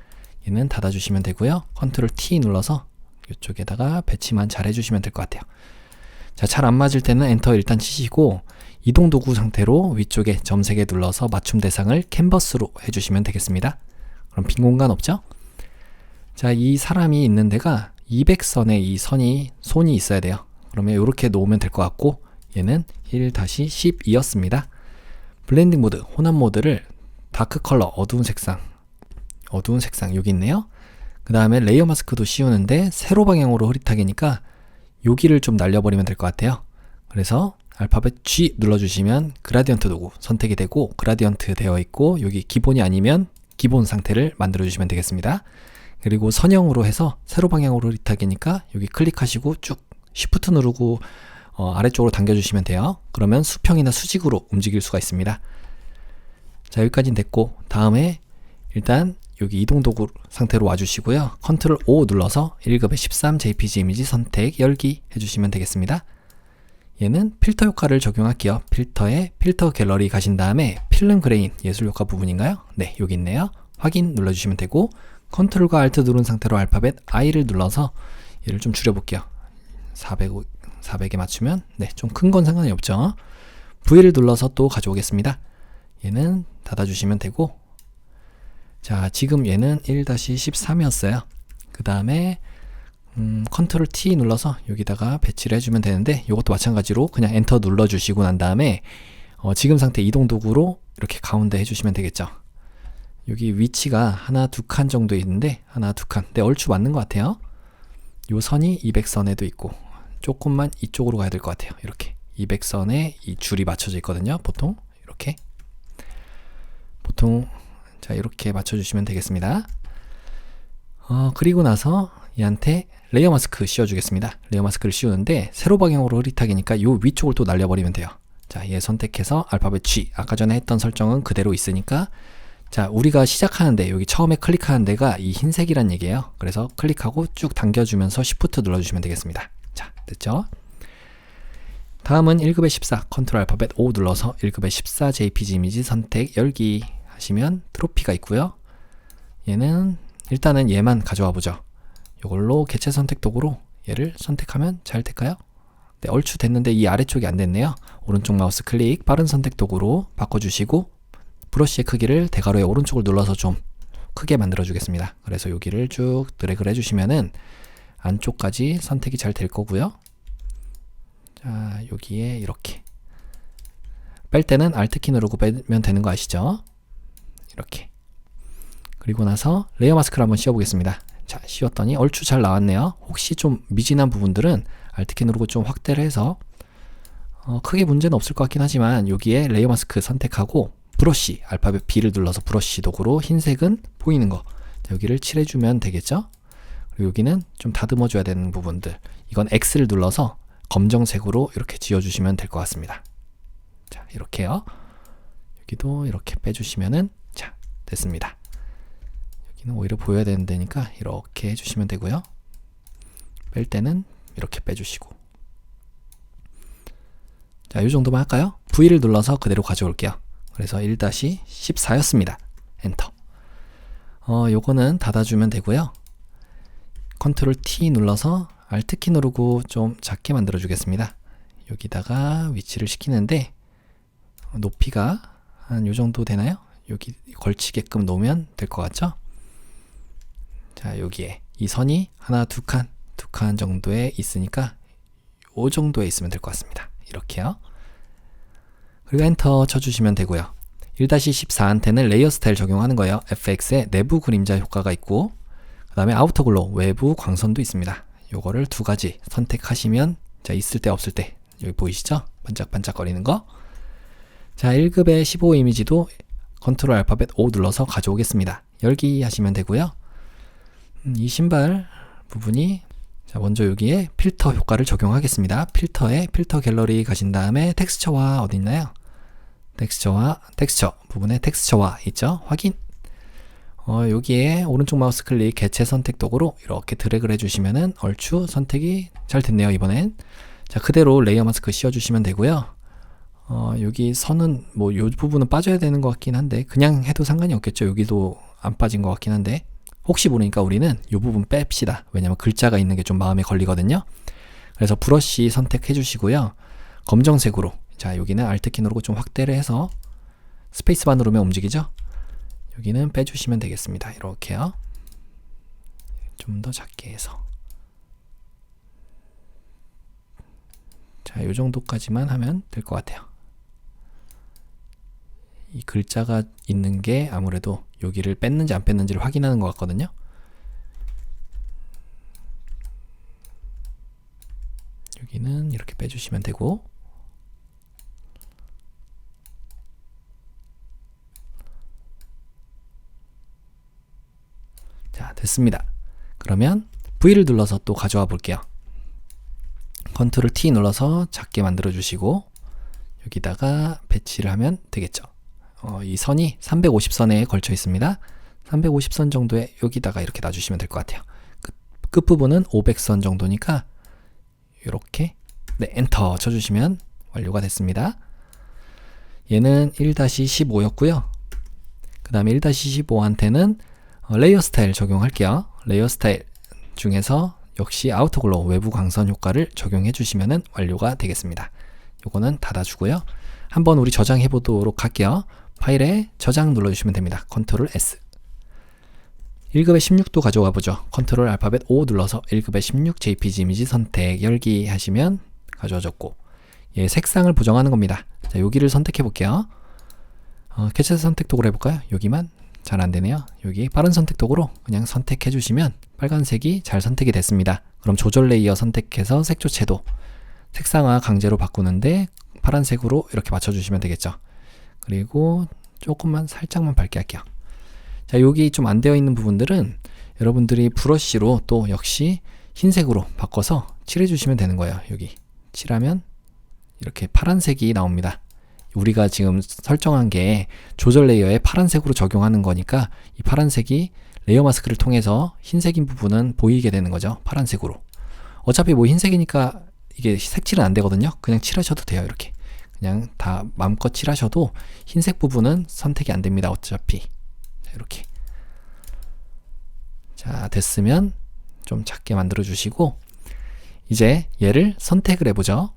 얘는 닫아주시면 되고요. 컨트롤 T 눌러서 이쪽에다가 배치만 잘 해주시면 될 것 같아요. 자, 잘 안 맞을 때는 엔터 일단 치시고 이동 도구 상태로 위쪽에 점 3개 눌러서 맞춤 대상을 캔버스로 해주시면 되겠습니다. 그럼 빈 공간 없죠? 자, 이 사람이 있는 데가 200선에 이 손이 있어야 돼요. 그러면 이렇게 놓으면 될 것 같고 얘는 1-12였습니다. 블렌딩 모드, 혼합 모드를 다크 컬러, 어두운 색상 여기 있네요. 그 다음에 레이어 마스크도 씌우는데 세로 방향으로 흐릿하게니까 여기를 좀 날려버리면 될 것 같아요. 그래서 알파벳 G 눌러주시면 그라디언트 도구 선택이 되고 그라디언트 되어 있고 여기 기본이 아니면 기본 상태를 만들어 주시면 되겠습니다. 그리고 선형으로 해서 세로 방향으로 흐릿하게니까 여기 클릭하시고 쭉 Shift 누르고 아래쪽으로 당겨주시면 돼요. 그러면 수평이나 수직으로 움직일 수가 있습니다. 자, 여기까지는 됐고 다음에 일단 여기 이동 도구 상태로 와주시고요. 컨트롤 O 눌러서 1급의 13 JPG 이미지 선택 열기 해주시면 되겠습니다. 얘는 필터 효과를 적용할게요. 필터에 필터 갤러리 가신 다음에 필름 그레인 예술 효과 부분인가요? 네, 여기 있네요. 확인 눌러주시면 되고 컨트롤과 Alt 누른 상태로 알파벳 I를 눌러서 얘를 좀 줄여볼게요. 400에 맞추면 네, 좀 큰 건 상관이 없죠. V를 눌러서 또 가져오겠습니다. 얘는 닫아주시면 되고 자, 지금 얘는 1-13이었어요. 그 다음에 컨트롤 T 눌러서 여기다가 배치를 해주면 되는데, 이것도 마찬가지로 그냥 엔터 눌러주시고 난 다음에 지금 상태 이동 도구로 이렇게 가운데 해주시면 되겠죠. 여기 위치가 하나 두 칸 정도 있는데, 하나 두 칸. 네, 얼추 맞는 것 같아요. 요 선이 200선에도 있고, 조금만 이쪽으로 가야 될 것 같아요. 이렇게 200선에 이 줄이 맞춰져 있거든요. 보통 이렇게 자, 이렇게 맞춰주시면 되겠습니다. 그리고 나서 얘한테 레이어 마스크 씌워주겠습니다. 레이어 마스크를 씌우는데 세로 방향으로 흐릿하게니까 요 위쪽을 또 날려버리면 돼요. 자, 얘 선택해서 알파벳 G, 아까 전에 했던 설정은 그대로 있으니까, 자, 우리가 시작하는데 여기 처음에 클릭하는 데가 이 흰색이란 얘기예요. 그래서 클릭하고 쭉 당겨주면서 Shift 눌러주시면 되겠습니다. 자, 됐죠? 다음은 1급의 14, 컨트롤 알파벳 O 눌러서 1급의 14 JPG 이미지 선택 열기 하시면 트로피가 있고요. 얘는 일단은 얘만 가져와 보죠. 이걸로 개체 선택 도구로 얘를 선택하면 잘 될까요? 네, 얼추 됐는데 이 아래쪽이 안 됐네요. 오른쪽 마우스 클릭, 빠른 선택 도구로 바꿔주시고 브러쉬의 크기를 대괄호의 오른쪽을 눌러서 좀 크게 만들어 주겠습니다. 그래서 여기를 쭉 드래그를 해주시면은 안쪽까지 선택이 잘 될 거고요. 자, 여기에 이렇게 뺄 때는 Alt키 누르고 빼면 되는 거 아시죠? 이렇게. 그리고 나서 레이어 마스크를 한번 씌워보겠습니다. 자, 씌웠더니 얼추 잘 나왔네요. 혹시 좀 미진한 부분들은 Alt키 누르고 좀 확대를 해서 크게 문제는 없을 것 같긴 하지만, 여기에 레이어 마스크 선택하고 브러쉬, 알파벳 B를 눌러서 브러쉬 도구로 흰색은 보이는 거, 자, 여기를 칠해주면 되겠죠? 그리고 여기는 좀 다듬어 줘야 되는 부분들, 이건 X를 눌러서 검정색으로 이렇게 지워주시면 될 것 같습니다. 자, 이렇게요. 여기도 이렇게 빼주시면은, 자, 됐습니다. 여기는 오히려 보여야 되는 데니까 이렇게 해주시면 되고요. 뺄 때는 이렇게 빼주시고. 자, 이 정도만 할까요? V를 눌러서 그대로 가져올게요. 그래서 1-14였습니다. 엔터. 요거는 닫아주면 되고요. 컨트롤 T 눌러서 Alt키 누르고 좀 작게 만들어 주겠습니다. 여기다가 위치를 시키는데, 높이가 한 요 정도 되나요? 여기 걸치게끔 놓으면 될 것 같죠? 자, 여기에 이 선이 하나 두 칸 정도에 있으니까 요 정도에 있으면 될 것 같습니다. 이렇게요. 그리고 엔터 쳐주시면 되고요. 1-14한테는 레이어 스타일 적용하는 거예요. FX에 내부 그림자 효과가 있고, 그 다음에 아우터 글로 외부 광선도 있습니다. 요거를 두 가지 선택하시면, 자, 있을 때 없을 때 여기 보이시죠? 반짝반짝거리는 거. 자, 1급의 15 이미지도 컨트롤 알파벳 O 눌러서 가져오겠습니다. 열기 하시면 되고요. 이 신발 부분이, 자, 먼저 여기에 필터 효과를 적용하겠습니다. 필터에 필터 갤러리 가신 다음에 텍스처와 어디 있나요? 텍스처 부분에 텍스처와 있죠? 확인. 여기에 오른쪽 마우스 클릭 개체 선택 도구로 이렇게 드래그를 해주시면은 얼추 선택이 잘 됐네요, 이번엔. 자, 그대로 레이어 마스크 씌워주시면 되고요. 여기 선은 뭐 요 부분은 빠져야 되는 것 같긴 한데, 그냥 해도 상관이 없겠죠. 여기도 안 빠진 것 같긴 한데, 혹시 모르니까 우리는 이 부분 뺍시다. 왜냐면 글자가 있는 게 좀 마음에 걸리거든요. 그래서 브러쉬 선택해 주시고요. 검정색으로, 자, 여기는 Alt키 누르고 좀 확대를 해서 스페이스바 누르면 움직이죠? 여기는 빼주시면 되겠습니다. 이렇게요. 좀 더 작게 해서. 자, 요 정도까지만 하면 될 것 같아요. 이 글자가 있는 게 아무래도 여기를 뺐는지 안 뺐는지를 확인하는 것 같거든요. 여기는 이렇게 빼주시면 되고, 자, 됐습니다. 그러면 V를 눌러서 또 가져와 볼게요. 컨트롤 T 눌러서 작게 만들어 주시고, 여기다가 배치를 하면 되겠죠. 이 선이 350선에 걸쳐 있습니다. 350선 정도에 여기다가 이렇게 놔주시면 될 것 같아요. 끝부분은 500선 정도니까 이렇게, 네, 엔터 쳐주시면 완료가 됐습니다. 얘는 1-15였고요. 그 다음에 1-15한테는 레이어 스타일 적용할게요. 레이어 스타일 중에서 역시 아우터 글로 외부 광선 효과를 적용해 주시면 완료가 되겠습니다. 요거는 닫아주고요. 한번 우리 저장해 보도록 할게요. 파일에 저장 눌러주시면 됩니다. 컨트롤 S. 1급의 16도 가져가 보죠. 컨트롤 알파벳 O 눌러서 1급의 16 JPG 이미지 선택 열기 하시면 가져와졌고, 예, 색상을 보정하는 겁니다. 자, 여기를 선택해 볼게요. 개체 선택 도구로 해볼까요? 여기만 잘 안되네요. 여기 빠른 선택 도구로 그냥 선택해 주시면 빨간색이 잘 선택이 됐습니다. 그럼 조절 레이어 선택해서 색조 채도, 색상화 강제로 바꾸는데 파란색으로 이렇게 맞춰주시면 되겠죠. 그리고 조금만 살짝만 밝게 할게요. 자, 여기 좀 안 되어 있는 부분들은 여러분들이 브러쉬로 또 역시 흰색으로 바꿔서 칠해 주시면 되는 거예요. 여기 칠하면 이렇게 파란색이 나옵니다. 우리가 지금 설정한 게 조절 레이어에 파란색으로 적용하는 거니까 이 파란색이 레이어 마스크를 통해서 흰색인 부분은 보이게 되는 거죠. 파란색으로. 어차피 뭐 흰색이니까 이게 색칠은 안 되거든요. 그냥 칠하셔도 돼요. 이렇게 그냥 다 마음껏 칠하셔도 흰색 부분은 선택이 안 됩니다. 어차피. 자, 이렇게. 자, 됐으면 좀 작게 만들어 주시고, 이제 얘를 선택을 해보죠.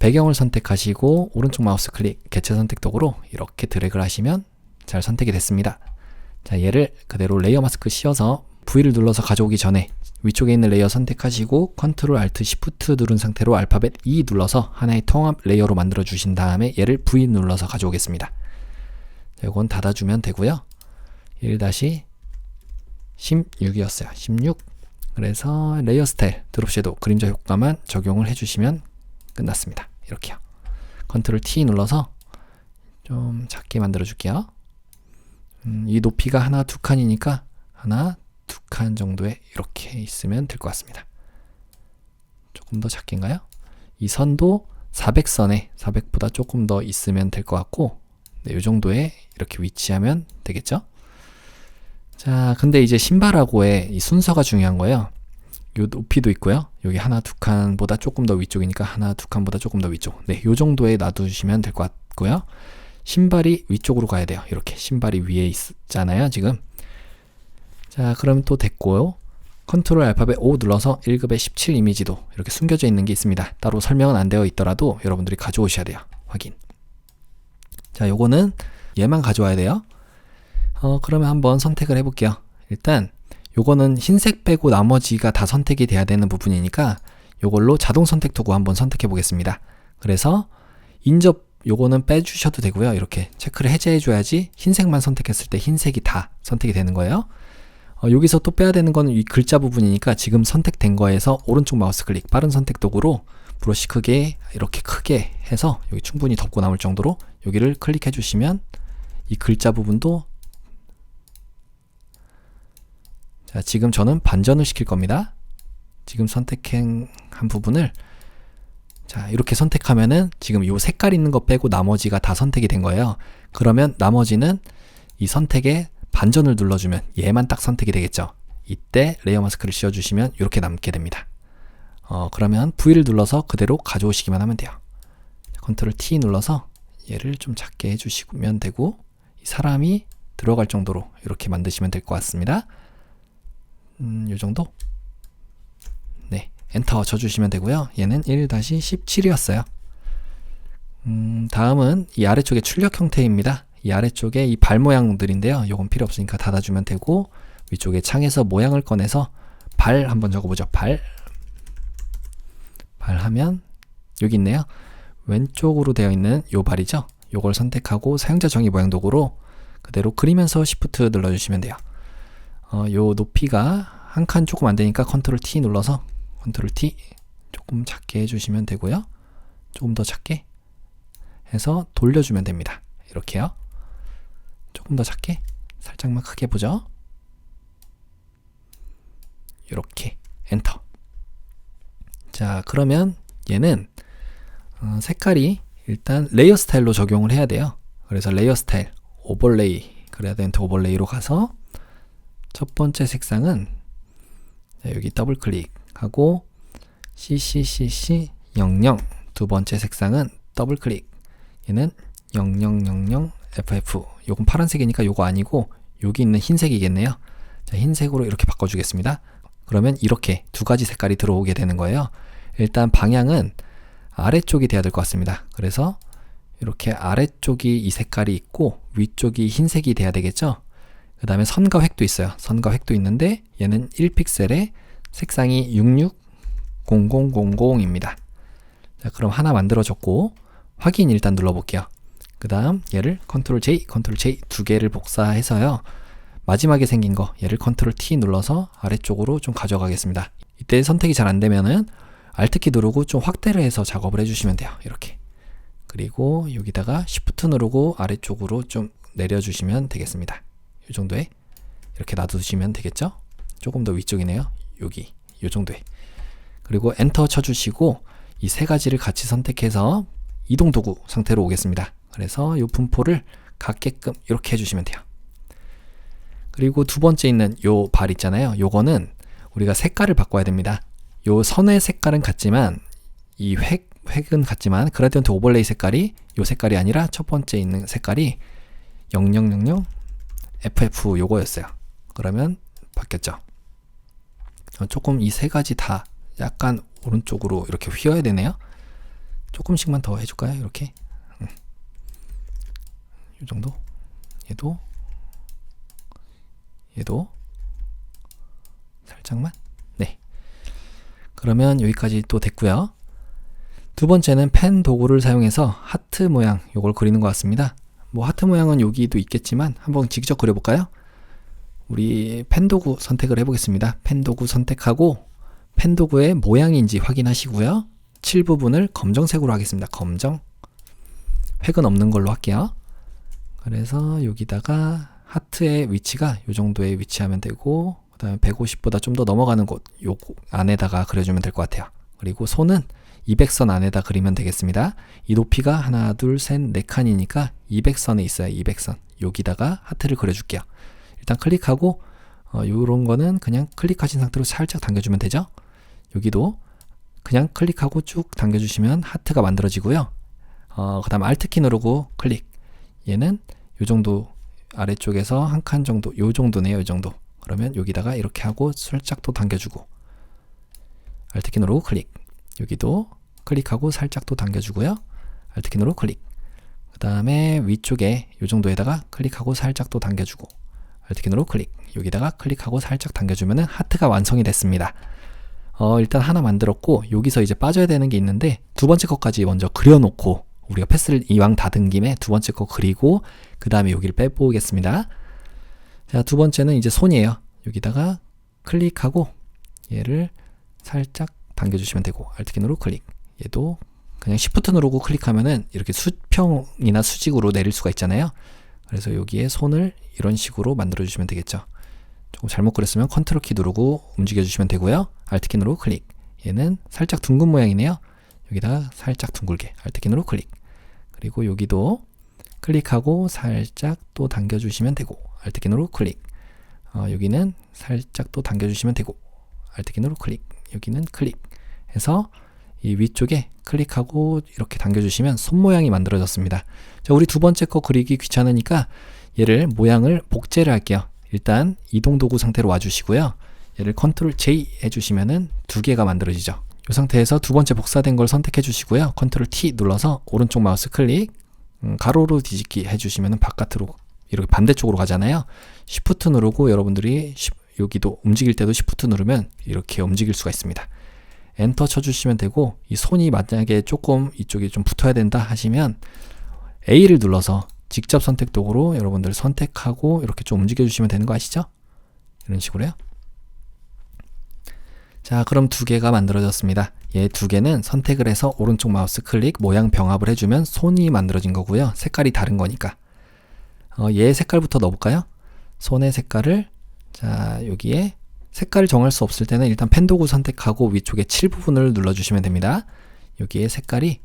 배경을 선택하시고 오른쪽 마우스 클릭 개체 선택 도구로 이렇게 드래그를 하시면 잘 선택이 됐습니다. 자, 얘를 그대로 레이어 마스크 씌워서 V를 눌러서 가져오기 전에 위쪽에 있는 레이어 선택하시고 컨트롤 알트 시프트 누른 상태로 알파벳 E 눌러서 하나의 통합 레이어로 만들어 주신 다음에 얘를 V 눌러서 가져오겠습니다. 자, 이건 닫아주면 되고요. 1-16이었어요. 16. 그래서 레이어 스타일 드롭 섀도우 그림자 효과만 적용을 해주시면 끝났습니다. 이렇게요. 컨트롤 T 눌러서 좀 작게 만들어 줄게요. 이 높이가 하나 두 칸이니까 하나 두 칸 정도에 이렇게 있으면 될 것 같습니다. 조금 더 작게인가요? 이 선도 400선에 400보다 조금 더 있으면 될 것 같고, 네, 이 정도에 이렇게 위치하면 되겠죠? 자, 근데 이제 신발하고의 이 순서가 중요한 거예요. 요 높이도 있고요. 여기 하나 두 칸보다 조금 더 위쪽이니까 하나 두 칸보다 조금 더 위쪽. 네, 요 정도에 놔두시면 될 것 같고요. 신발이 위쪽으로 가야 돼요. 이렇게 신발이 위에 있잖아요, 지금. 자, 그럼 또 됐고요. 컨트롤 알파벳 O 눌러서 1급의 17 이미지도 이렇게 숨겨져 있는 게 있습니다. 따로 설명은 안 되어 있더라도 여러분들이 가져오셔야 돼요. 확인. 자, 요거는 얘만 가져와야 돼요. 그러면 한번 선택을 해볼게요. 일단 요거는 흰색 빼고 나머지가 다 선택이 돼야 되는 부분이니까 요걸로 자동 선택 도구 한번 선택해 보겠습니다. 그래서 인접 요거는 빼주셔도 되고요. 이렇게 체크를 해제해 줘야지 흰색만 선택했을 때 흰색이 다 선택이 되는 거예요. 여기서 또 빼야 되는 거는 이 글자 부분이니까 지금 선택된 거에서 오른쪽 마우스 클릭 빠른 선택 도구로 브러쉬 크게 이렇게 크게 해서 여기 충분히 덮고 남을 정도로 여기를 클릭해 주시면 이 글자 부분도, 자, 지금 저는 반전을 시킬 겁니다. 지금 선택한 부분을, 자, 이렇게 선택하면은 지금 이 색깔 있는 거 빼고 나머지가 다 선택이 된 거예요. 그러면 나머지는 이 선택에 반전을 눌러주면 얘만 딱 선택이 되겠죠. 이때 레이어 마스크를 씌워주시면 이렇게 남게 됩니다. 그러면 V를 눌러서 그대로 가져오시기만 하면 돼요. 컨트롤 T 눌러서 얘를 좀 작게 해주시면 되고, 이 사람이 들어갈 정도로 이렇게 만드시면 될 것 같습니다. 요 정도? 네, 엔터 쳐주시면 되고요. 얘는 1-17이었어요. 다음은 이 아래쪽에 출력 형태입니다. 이 아래쪽에 이 발 모양들인데요. 요건 필요 없으니까 닫아주면 되고, 위쪽에 창에서 모양을 꺼내서 발 한번 적어보죠. 발 하면 여기 있네요. 왼쪽으로 되어 있는 요 발이죠. 요걸 선택하고 사용자 정의 모양 도구로 그대로 그리면서 Shift 눌러주시면 돼요. 요 높이가 한 칸 조금 안 되니까 컨트롤 T 눌러서 컨트롤 T 조금 작게 해주시면 되고요. 조금 더 작게 해서 돌려주면 됩니다. 이렇게요. 조금 더 작게, 살짝만 크게 보죠. 이렇게 엔터. 자, 그러면 얘는 색깔이 일단 레이어 스타일로 적용을 해야 돼요. 그래서 레이어 스타일 오버레이, 그레디언트 오버레이로 가서 첫 번째 색상은, 자, 여기 더블 클릭하고 CCCC00, 두 번째 색상은 더블 클릭, 얘는 0000 FF, 요건 파란색이니까 요거 아니고 여기 있는 흰색이겠네요. 자, 흰색으로 이렇게 바꿔주겠습니다. 그러면 이렇게 두 가지 색깔이 들어오게 되는 거예요. 일단 방향은 아래쪽이 돼야 될 것 같습니다. 그래서 이렇게 아래쪽이 이 색깔이 있고 위쪽이 흰색이 돼야 되겠죠. 그 다음에 선과 획도 있어요. 선과 획도 있는데 얘는 1픽셀에 색상이 660000입니다. 자, 그럼 하나 만들어졌고 확인 일단 눌러볼게요. 그 다음 얘를 컨트롤 J, 컨트롤 J 두 개를 복사해서요. 마지막에 생긴 거 얘를 컨트롤 T 눌러서 아래쪽으로 좀 가져가겠습니다. 이때 선택이 잘 안되면은 Alt키 누르고 좀 확대를 해서 작업을 해주시면 돼요. 이렇게. 그리고 여기다가 Shift 누르고 아래쪽으로 좀 내려주시면 되겠습니다. 이 정도에 이렇게 놔두시면 되겠죠? 조금 더 위쪽이네요. 여기 이 정도에. 그리고 엔터 쳐주시고 이 세 가지를 같이 선택해서 이동 도구 상태로 오겠습니다. 그래서 이 분포를 같게끔 이렇게 해주시면 돼요. 그리고 두 번째 있는 요 발 있잖아요. 요거는 우리가 색깔을 바꿔야 됩니다. 요 선의 색깔은 같지만 이 획은 같지만 그라디언트 오버레이 색깔이 요 색깔이 아니라 첫 번째 있는 색깔이 0000 FF 요거였어요. 그러면 바뀌었죠. 조금 이 세 가지 다 약간 오른쪽으로 이렇게 휘어야 되네요. 조금씩만 더 해줄까요? 이렇게 이 정도. 얘도 살짝만. 네. 그러면 여기까지 또 됐고요. 두 번째는 펜 도구를 사용해서 하트 모양 요걸 그리는 것 같습니다. 뭐 하트 모양은 여기도 있겠지만 한번 직접 그려볼까요? 우리 펜 도구 선택을 해보겠습니다. 펜 도구 선택하고 펜 도구의 모양인지 확인하시고요. 칠 부분을 검정색으로 하겠습니다. 검정. 획은 없는 걸로 할게요. 그래서 여기다가 하트의 위치가 이 정도에 위치하면 되고 그 다음에 150보다 좀 더 넘어가는 곳 요 안에다가 그려주면 될 것 같아요. 그리고 손은 200선 안에다 그리면 되겠습니다. 이 높이가 하나 둘 셋 네 칸이니까 200선에 있어요. 200선 여기다가 하트를 그려줄게요. 일단 클릭하고 요런 거는 그냥 클릭하신 상태로 살짝 당겨주면 되죠. 여기도 그냥 클릭하고 쭉 당겨주시면 하트가 만들어지고요. 그 다음 Alt키 누르고 클릭. 얘는 요 정도 아래쪽에서 한 칸 정도, 요 정도네요. 요 정도. 그러면 여기다가 이렇게 하고 살짝 또 당겨주고 Alt키 누르고 클릭. 여기도 클릭하고 살짝 또 당겨주고요. Alt키 누르고 클릭. 그 다음에 위쪽에 요 정도에다가 클릭하고 살짝 또 당겨주고 Alt키 누르고 클릭. 여기다가 클릭하고 살짝 당겨주면은 하트가 완성이 됐습니다. 일단 하나 만들었고 여기서 이제 빠져야 되는 게 있는데 두 번째 것까지 먼저 그려놓고 우리가 패스를 이왕 닫은 김에 두 번째 거 그리고 그 다음에 여기를 빼보겠습니다. 자, 두 번째는 이제 손이에요. 여기다가 클릭하고 얘를 살짝 당겨주시면 되고 Alt키 누르고 클릭. 얘도 그냥 Shift 누르고 클릭하면은 이렇게 수평이나 수직으로 내릴 수가 있잖아요. 그래서 여기에 손을 이런 식으로 만들어 주시면 되겠죠. 조금 잘못 그렸으면 컨트롤 키 누르고 움직여 주시면 되고요. Alt키 누르고 클릭. 얘는 살짝 둥근 모양이네요. 여기다가 살짝 둥글게 Alt키 누르고 클릭. 그리고 여기도 클릭하고 살짝 또 당겨주시면 되고 Alt키 누르고 클릭. 여기는 살짝 또 당겨주시면 되고 Alt키 누르고 클릭. 여기는 클릭 해서 이 위쪽에 클릭하고 이렇게 당겨주시면 손 모양이 만들어졌습니다. 자, 우리 두 번째 거 그리기 귀찮으니까 얘를 모양을 복제를 할게요. 일단 이동 도구 상태로 와주시고요. 얘를 컨트롤 J 해주시면은 두 개가 만들어지죠. 이 상태에서 두 번째 복사된 걸 선택해 주시고요. 컨트롤 T 눌러서 오른쪽 마우스 클릭, 가로로 뒤집기 해주시면은 바깥으로 이렇게 반대쪽으로 가잖아요. Shift 누르고 여러분들이 여기도 움직일 때도 Shift 누르면 이렇게 움직일 수가 있습니다. 엔터 쳐주시면 되고 이 손이 만약에 조금 이쪽에 좀 붙어야 된다 하시면 A를 눌러서 직접 선택 도구로 여러분들 선택하고 이렇게 좀 움직여 주시면 되는 거 아시죠? 이런 식으로요. 자, 그럼 두 개가 만들어졌습니다. 얘 두 개는 선택을 해서 오른쪽 마우스 클릭 모양 병합을 해주면 손이 만들어진 거고요. 색깔이 다른 거니까. 얘 색깔부터 넣어볼까요? 손의 색깔을 자 여기에 색깔을 정할 수 없을 때는 일단 펜 도구 선택하고 위쪽에 칠 부분을 눌러주시면 됩니다. 여기에 색깔이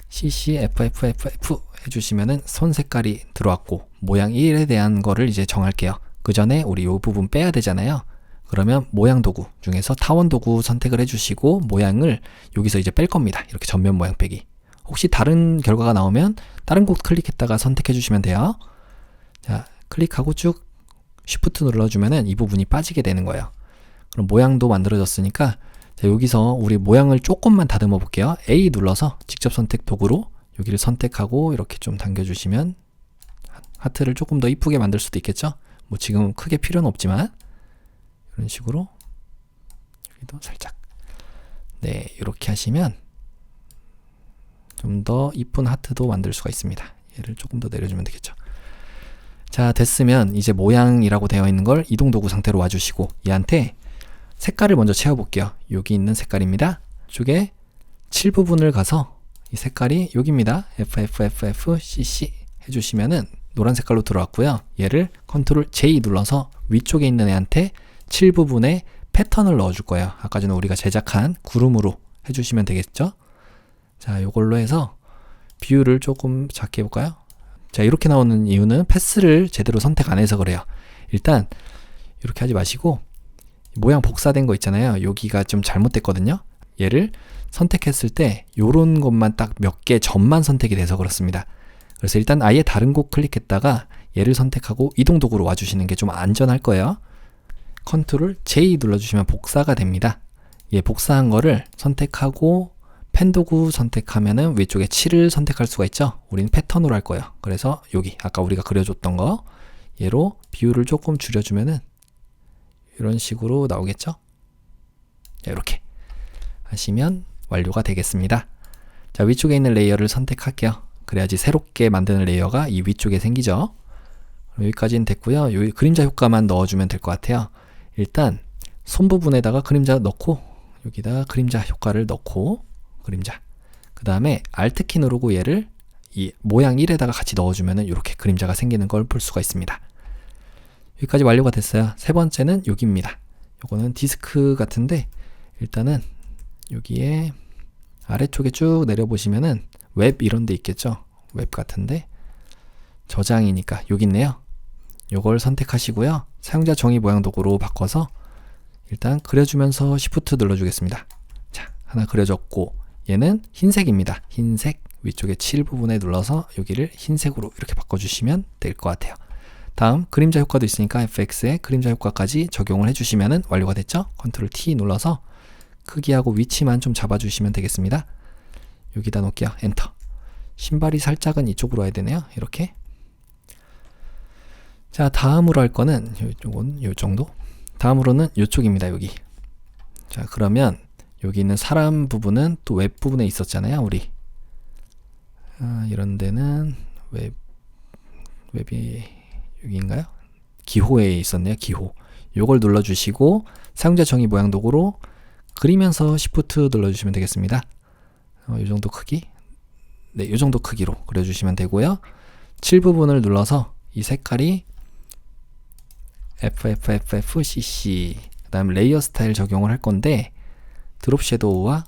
CCFFFF 해주시면은 손 색깔이 들어왔고 모양 1에 대한 거를 이제 정할게요. 그 전에 우리 이 부분 빼야 되잖아요. 그러면 모양 도구 중에서 타원 도구 선택을 해주시고 모양을 여기서 이제 뺄 겁니다. 이렇게 전면 모양 빼기. 혹시 다른 결과가 나오면 다른 곳 클릭했다가 선택해 주시면 돼요. 자, 클릭하고 쭉 Shift 눌러주면은 이 부분이 빠지게 되는 거예요. 그럼 모양도 만들어졌으니까 자, 여기서 우리 모양을 조금만 다듬어 볼게요. A 눌러서 직접 선택 도구로 여기를 선택하고 이렇게 좀 당겨주시면 하트를 조금 더 이쁘게 만들 수도 있겠죠. 뭐 지금 크게 필요는 없지만 이런 식으로 여기도 살짝 네 이렇게 하시면 좀 더 이쁜 하트도 만들 수가 있습니다. 얘를 조금 더 내려주면 되겠죠. 자 됐으면 이제 모양이라고 되어 있는 걸 이동 도구 상태로 와주시고 얘한테 색깔을 먼저 채워볼게요. 여기 있는 색깔입니다. 이쪽에 7 부분을 가서 이 색깔이 여기입니다. FFFFCC 해주시면은 노란 색깔로 들어왔고요. 얘를 컨트롤 J 눌러서 위쪽에 있는 애한테 7 부분에 패턴을 넣어줄 거예요. 아까 전에 우리가 제작한 구름으로 해주시면 되겠죠. 자, 요걸로 해서 뷰를 조금 작게 해볼까요? 자, 이렇게 나오는 이유는 패스를 제대로 선택 안 해서 그래요. 일단 이렇게 하지 마시고 모양 복사된 거 있잖아요. 여기가 좀 잘못됐거든요. 얘를 선택했을 때 요런 것만 딱 몇 개 점만 선택이 돼서 그렇습니다. 그래서 일단 아예 다른 곳 클릭했다가 얘를 선택하고 이동 도구로 와주시는 게 좀 안전할 거예요. 컨트롤 J 눌러주시면 복사가 됩니다. 얘 복사한 거를 선택하고 펜 도구 선택하면은 위쪽에 7을 선택할 수가 있죠. 우리는 패턴으로 할 거예요. 그래서 여기 아까 우리가 그려줬던 거 얘로 비율을 조금 줄여주면은 이런 식으로 나오겠죠. 이렇게 하시면 완료가 되겠습니다. 자, 위쪽에 있는 레이어를 선택할게요. 그래야지 새롭게 만드는 레이어가 이 위쪽에 생기죠. 여기까지는 됐고요. 여기 그림자 효과만 넣어주면 될 것 같아요. 일단 손 부분에다가 그림자 넣고 여기다 그림자 효과를 넣고 그림자 그 다음에 Alt키 누르고 얘를 이 모양 1에다가 같이 넣어주면 이렇게 그림자가 생기는 걸 볼 수가 있습니다. 여기까지 완료가 됐어요. 세 번째는 여기입니다. 요거는 디스크 같은데 일단은 여기에 아래쪽에 쭉 내려보시면은 웹 이런 데 있겠죠. 웹 같은데 저장이니까 여기 있네요. 요걸 선택하시고요. 사용자 정의 모양 도구로 바꿔서 일단 그려주면서 Shift 눌러주겠습니다. 자, 하나 그려졌고 얘는 흰색입니다. 흰색 위쪽에 7 부분에 눌러서 여기를 흰색으로 이렇게 바꿔주시면 될 것 같아요. 다음 그림자 효과도 있으니까 FX에 그림자 효과까지 적용을 해주시면 완료가 됐죠. 컨트롤 T 눌러서 크기하고 위치만 좀 잡아주시면 되겠습니다. 여기다 놓을게요. 엔터. 신발이 살짝은 이쪽으로 와야 되네요. 이렇게. 자, 다음으로 할 거는 요건 요 정도. 다음으로는 요쪽입니다. 여기. 자, 그러면 여기 있는 사람 부분은 또 웹 부분에 있었잖아요. 우리. 이런 데는 웹이 여기인가요? 기호에 있었네요. 기호. 요걸 눌러주시고 사용자 정의 모양 도구로 그리면서 Shift 눌러주시면 되겠습니다. 이 정도 크기? 네, 이 정도 크기로 그려주시면 되고요. 7 부분을 눌러서 이 색깔이 FFFFCC 그 다음 레이어 스타일 적용을 할 건데 드롭 섀도우와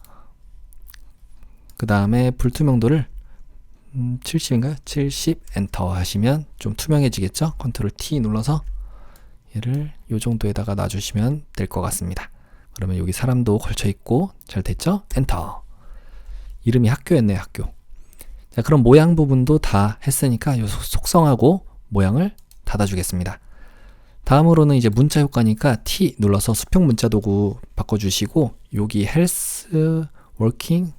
그 다음에 불투명도를 70인가요? 70 엔터 하시면 좀 투명해지겠죠? 컨트롤 T 눌러서 얘를 이 정도에다가 놔주시면 될 것 같습니다. 그러면 여기 사람도 걸쳐 있고 잘 됐죠? 엔터. 이름이 학교였네요. 학교. 자, 그럼 모양 부분도 다 했으니까 이 속성하고 모양을 닫아주겠습니다. 다음으로는 이제 문자 효과니까 T 눌러서 수평 문자 도구 바꿔주시고 여기 헬스 워킹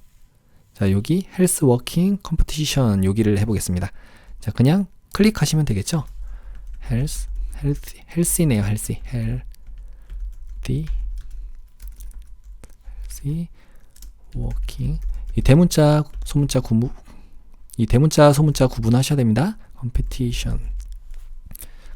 자, 여기 헬스 워킹 컴피티션 여기를 해보겠습니다. 자, 그냥 클릭하시면 되겠죠. 헬시네요. 헬시 워킹 이 대문자 소문자 구분하셔야 됩니다. 컴피티션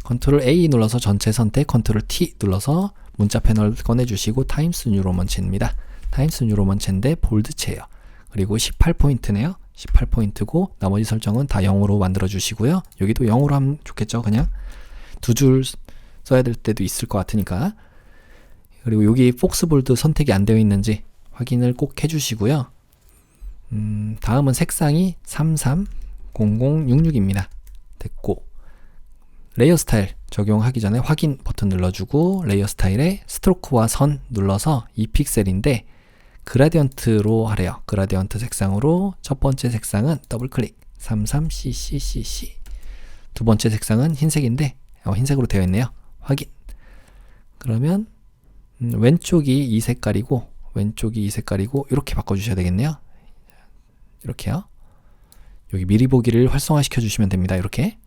컨트롤 A 눌러서 전체 선택, 컨트롤 T 눌러서 문자 패널 꺼내주시고 타임스 뉴 로먼체입니다. 타임스 뉴 로먼체인데 볼드체예요. 그리고 18포인트네요. 18포인트고 나머지 설정은 다 0으로 만들어 주시고요. 여기도 0으로 하면 좋겠죠. 그냥 두 줄 써야 될 때도 있을 것 같으니까. 그리고 여기 폭스볼드 선택이 안 되어 있는지 확인을 꼭 해주시고요. 다음은 색상이 330066입니다. 됐고 레이어 스타일 적용하기 전에 확인 버튼 눌러주고 레이어 스타일에 스트로크와 선 눌러서 2픽셀인데 그라디언트로 하래요. 그라디언트 색상으로 첫 번째 색상은 더블클릭 33CCCC 두 번째 색상은 흰색인데 흰색으로 되어 있네요. 확인. 그러면 왼쪽이 이 색깔이고 왼쪽이 이 색깔이고 이렇게 바꿔주셔야 되겠네요. 이렇게요. 여기 미리 보기를 활성화시켜 주시면 됩니다. 이렇게.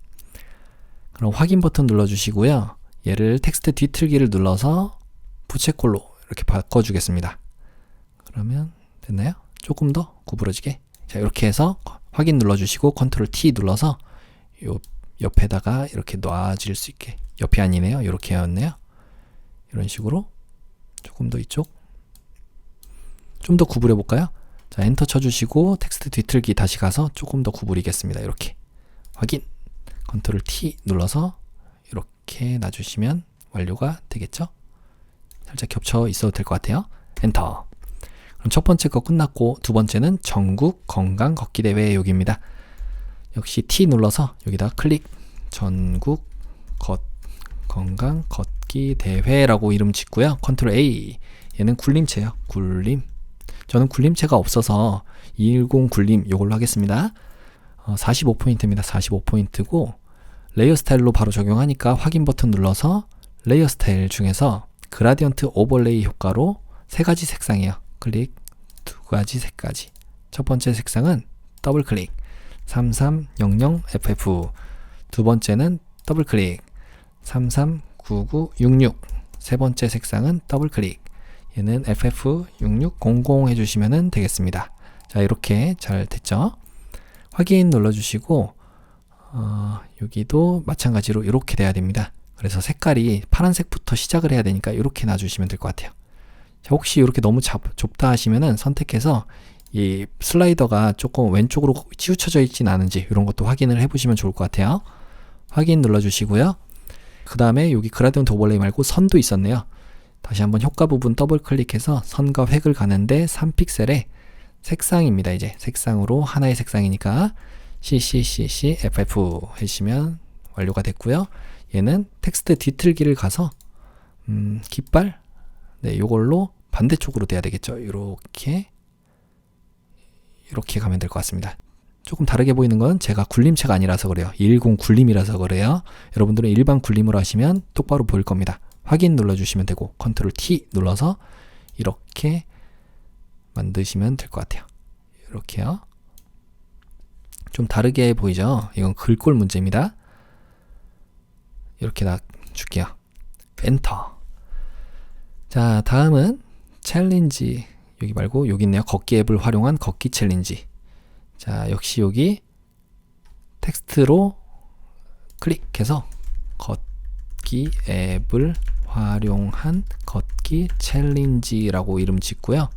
그럼 확인 버튼 눌러주시고요. 얘를 텍스트 뒤틀기를 눌러서 부채꼴로 이렇게 바꿔주겠습니다. 그러면 됐나요? 조금 더 구부러지게. 자, 이렇게 해서 확인 눌러주시고 컨트롤 T 눌러서 요 옆에다가 이렇게 놔질 수 있게. 옆이 아니네요. 이렇게 였네요. 이런 식으로 조금 더 이쪽 좀 더 구부려 볼까요? 자, 엔터 쳐주시고 텍스트 뒤틀기 다시 가서 조금 더 구부리겠습니다. 이렇게 확인 컨트롤 T 눌러서 이렇게 놔주시면 완료가 되겠죠? 살짝 겹쳐 있어도 될 것 같아요. 엔터. 그럼 첫 번째 거 끝났고 두 번째는 전국 건강 걷기 대회 여기입니다. 역시 T 눌러서 여기다 클릭. 전국 건강 걷기 대회라고 이름 짓고요. 컨트롤 A. 얘는 굴림체예요. 굴림. 저는 굴림체가 없어서 210 굴림 이걸로 하겠습니다. 45포인트입니다. 45포인트고 레이어 스타일로 바로 적용하니까 확인 버튼 눌러서 레이어 스타일 중에서 그라디언트 오버레이 효과로 세 가지 색상이에요. 클릭, 두 가지, 세 가지. 첫 번째 색상은 더블 클릭 3300FF. 두 번째는 더블 클릭 339966. 세 번째 색상은 더블 클릭. 얘는 FF6600 해주시면 되겠습니다. 자, 이렇게 잘 됐죠? 확인 눌러주시고 여기도 마찬가지로 이렇게 돼야 됩니다. 그래서 색깔이 파란색부터 시작을 해야 되니까 이렇게 놔주시면 될 것 같아요. 자, 혹시 이렇게 너무 좁다 하시면은 선택해서 이 슬라이더가 조금 왼쪽으로 치우쳐져 있진 않은지 이런 것도 확인을 해보시면 좋을 것 같아요. 확인 눌러주시고요. 그 다음에 여기 그라디언트 오버레이 말고 선도 있었네요. 다시 한번 효과 부분 더블 클릭해서 선과 획을 가는데 3픽셀에 색상입니다. 이제 색상으로 하나의 색상이니까 CCCC/FF 해주시면 완료가 됐고요. 얘는 텍스트 뒤틀기를 가서 깃발 요걸로 반대쪽으로 돼야 되겠죠. 이렇게 가면 될 것 같습니다. 조금 다르게 보이는 건 제가 굴림체가 아니라서 그래요. 210 굴림이라서 그래요. 여러분들은 일반 굴림으로 하시면 똑바로 보일 겁니다. 확인 눌러주시면 되고 컨트롤 T 눌러서 이렇게 만드시면 될 것 같아요. 이렇게요. 좀 다르게 보이죠? 이건 글꼴 문제입니다. 이렇게 놔줄게요. 엔터. 자, 다음은 챌린지. 여기 말고 여기 있네요. 걷기 앱을 활용한 걷기 챌린지. 자, 역시 여기 텍스트로 클릭해서 걷기 앱을 활용한 걷기 챌린지라고 이름 짓고요.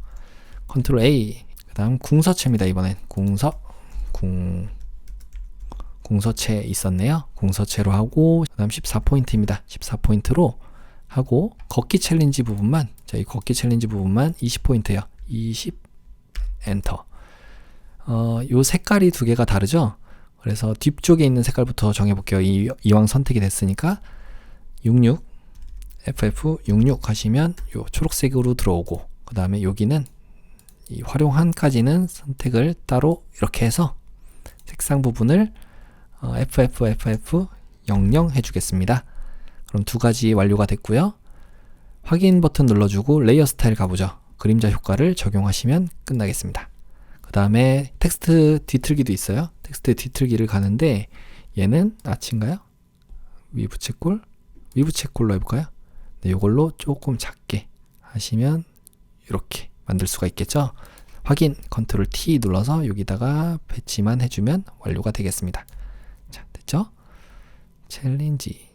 컨트롤 A. 그 다음 궁서체입니다. 이번엔 궁서체 있었네요. 궁서체로 하고 그 다음 14포인트입니다. 14포인트로 하고 걷기 챌린지 부분만, 자, 이 걷기 챌린지 부분만 20포인트예요. 20 엔터. 요 색깔이 두 개가 다르죠? 그래서 뒤쪽에 있는 색깔부터 정해볼게요. 이왕 선택이 됐으니까 66 FF66 하시면 요 초록색으로 들어오고, 그 다음에 여기는 이 활용한까지는 선택을 따로 이렇게 해서 색상 부분을 FF00 해주겠습니다. 그럼 두 가지 완료가 됐고요. 확인 버튼 눌러주고 레이어 스타일 가보죠. 그림자 효과를 적용하시면 끝나겠습니다. 그 다음에 텍스트 뒤틀기도 있어요. 텍스트 뒤틀기를 가는데 얘는 아치인가요? 위부채꼴로 해볼까요? 네, 이걸로 조금 작게 하시면 이렇게 만들 수가 있겠죠. 확인 컨트롤 T 눌러서 여기다가 배치만 해주면 완료가 되겠습니다. 자, 됐죠? 챌린지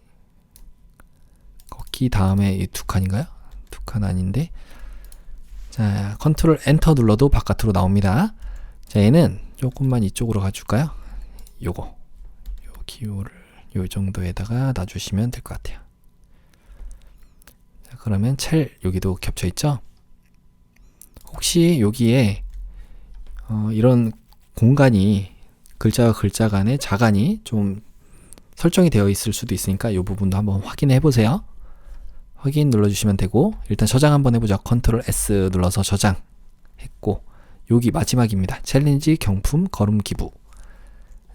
걷기 다음에 이 두 칸인가요? 두 칸 아닌데. 자, 컨트롤 엔터 눌러도 바깥으로 나옵니다. 자, 얘는 조금만 이쪽으로 가줄까요? 요거 요 기호를 요 정도에다가 놔주시면 될 것 같아요. 자, 그러면 여기도 겹쳐 있죠? 혹시 여기에 이런 공간이 글자와 글자 간의 자간이 좀 설정이 되어 있을 수도 있으니까 이 부분도 한번 확인해 보세요. 확인 눌러주시면 되고, 일단 저장 한번 해보죠. 컨트롤 S 눌러서 저장했고, 여기 마지막입니다. 챌린지 경품 걸음 기부.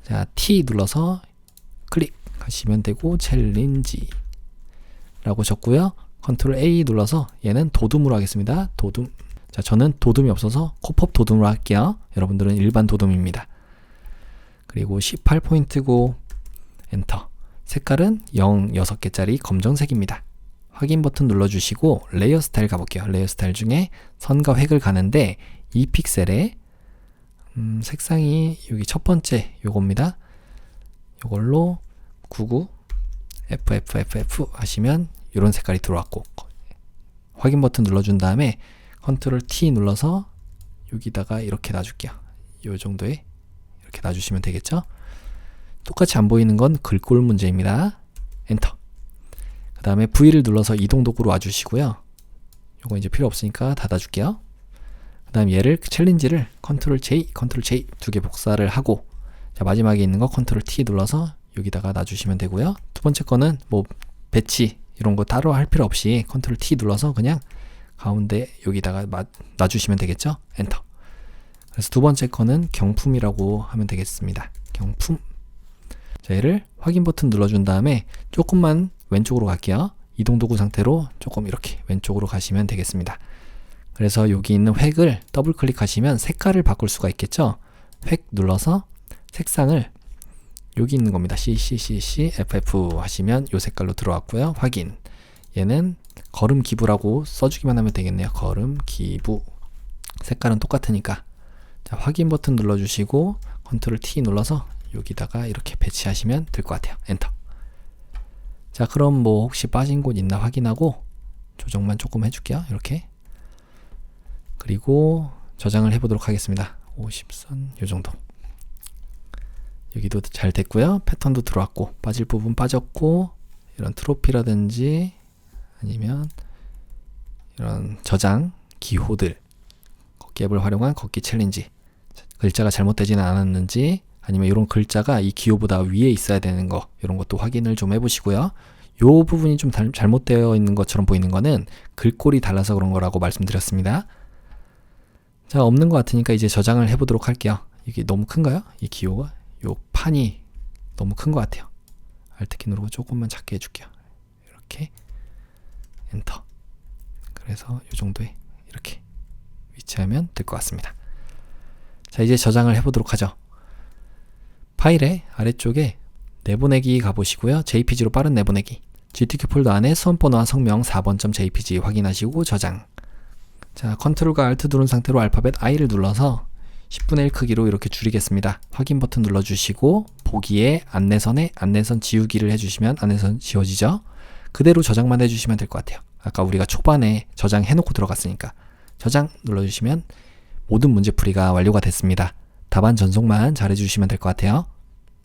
자, T 눌러서 클릭하시면 되고 챌린지 라고 적고요. 컨트롤 A 눌러서 얘는 도둠으로 하겠습니다. 도둠. 자, 저는 도둠이 없어서 코팝 도둠으로 할게요. 여러분들은 일반 도둠입니다. 그리고 18포인트고 엔터. 색깔은 0, 6개짜리 검정색입니다. 확인 버튼 눌러주시고 레이어 스타일 가볼게요. 레이어 스타일 중에 선과 획을 가는데 이 픽셀에 색상이 여기 첫 번째 요겁니다. 요걸로 99 FFFF 하시면 이런 색깔이 들어왔고, 확인 버튼 눌러준 다음에 컨트롤 T 눌러서 여기다가 이렇게 놔줄게요. 요 정도에 이렇게 놔주시면 되겠죠. 똑같이 안 보이는 건 글꼴 문제입니다. 엔터. 그 다음에 V를 눌러서 이동 도구로 와주시고요. 요거 이제 필요 없으니까 닫아줄게요. 그 다음 얘를 챌린지를 컨트롤 J, 컨트롤 J 두 개 복사를 하고, 자, 마지막에 있는 거 컨트롤 T 눌러서 여기다가 놔주시면 되고요. 두 번째 거는 뭐 배치 이런 거 따로 할 필요 없이 컨트롤 T 눌러서 그냥 가운데 여기다가 놔주시면 되겠죠. 엔터. 그래서 두 번째 거는 경품이라고 하면 되겠습니다. 경품. 자, 얘를 확인 버튼 눌러준 다음에 조금만 왼쪽으로 갈게요. 이동 도구 상태로 조금 이렇게 왼쪽으로 가시면 되겠습니다. 그래서 여기 있는 획을 더블 클릭하시면 색깔을 바꿀 수가 있겠죠. 획 눌러서 색상을 여기 있는 겁니다. CCCC FF 하시면 이 색깔로 들어왔고요. 확인. 얘는 걸음 기부라고 써주기만 하면 되겠네요. 걸음 기부. 색깔은 똑같으니까. 자, 확인 버튼 눌러주시고 컨트롤 T 눌러서 여기다가 이렇게 배치하시면 될 것 같아요. 엔터. 자, 그럼 뭐 혹시 빠진 곳 있나 확인하고 조정만 조금 해줄게요. 이렇게. 그리고 저장을 해보도록 하겠습니다. 50선 요 정도. 여기도 잘 됐고요. 패턴도 들어왔고, 빠질 부분 빠졌고, 이런 트로피라든지 아니면 이런 저장 기호들, 걷기 앱을 활용한 걷기 챌린지, 글자가 잘못되지는 않았는지, 아니면 이런 글자가 이 기호보다 위에 있어야 되는 거, 이런 것도 확인을 좀 해보시고요. 요 부분이 좀 잘못되어 있는 것처럼 보이는 거는 글꼴이 달라서 그런 거라고 말씀드렸습니다. 자, 없는 것 같으니까 이제 저장을 해보도록 할게요. 이게 너무 큰가요? 이 기호가? 요 판이 너무 큰 것 같아요. Alt키 누르고 조금만 작게 해줄게요. 이렇게 엔터. 그래서 요 정도에 이렇게 위치하면 될 것 같습니다. 자, 이제 저장을 해보도록 하죠. 파일의 아래쪽에 내보내기 가보시고요. JPG로 빠른 내보내기. GTK 폴더 안에 수험번호와 성명 4번.jpg 확인하시고 저장. 자, 컨트롤과 Alt 누른 상태로 알파벳 I를 눌러서 10분의 1 크기로 이렇게 줄이겠습니다. 확인 버튼 눌러주시고 보기에 안내선에 안내선 지우기를 해주시면 안내선 지워지죠. 그대로 저장만 해주시면 될 것 같아요. 아까 우리가 초반에 저장해놓고 들어갔으니까 저장 눌러주시면 모든 문제풀이가 완료가 됐습니다. 답안 전송만 잘 해주시면 될 것 같아요.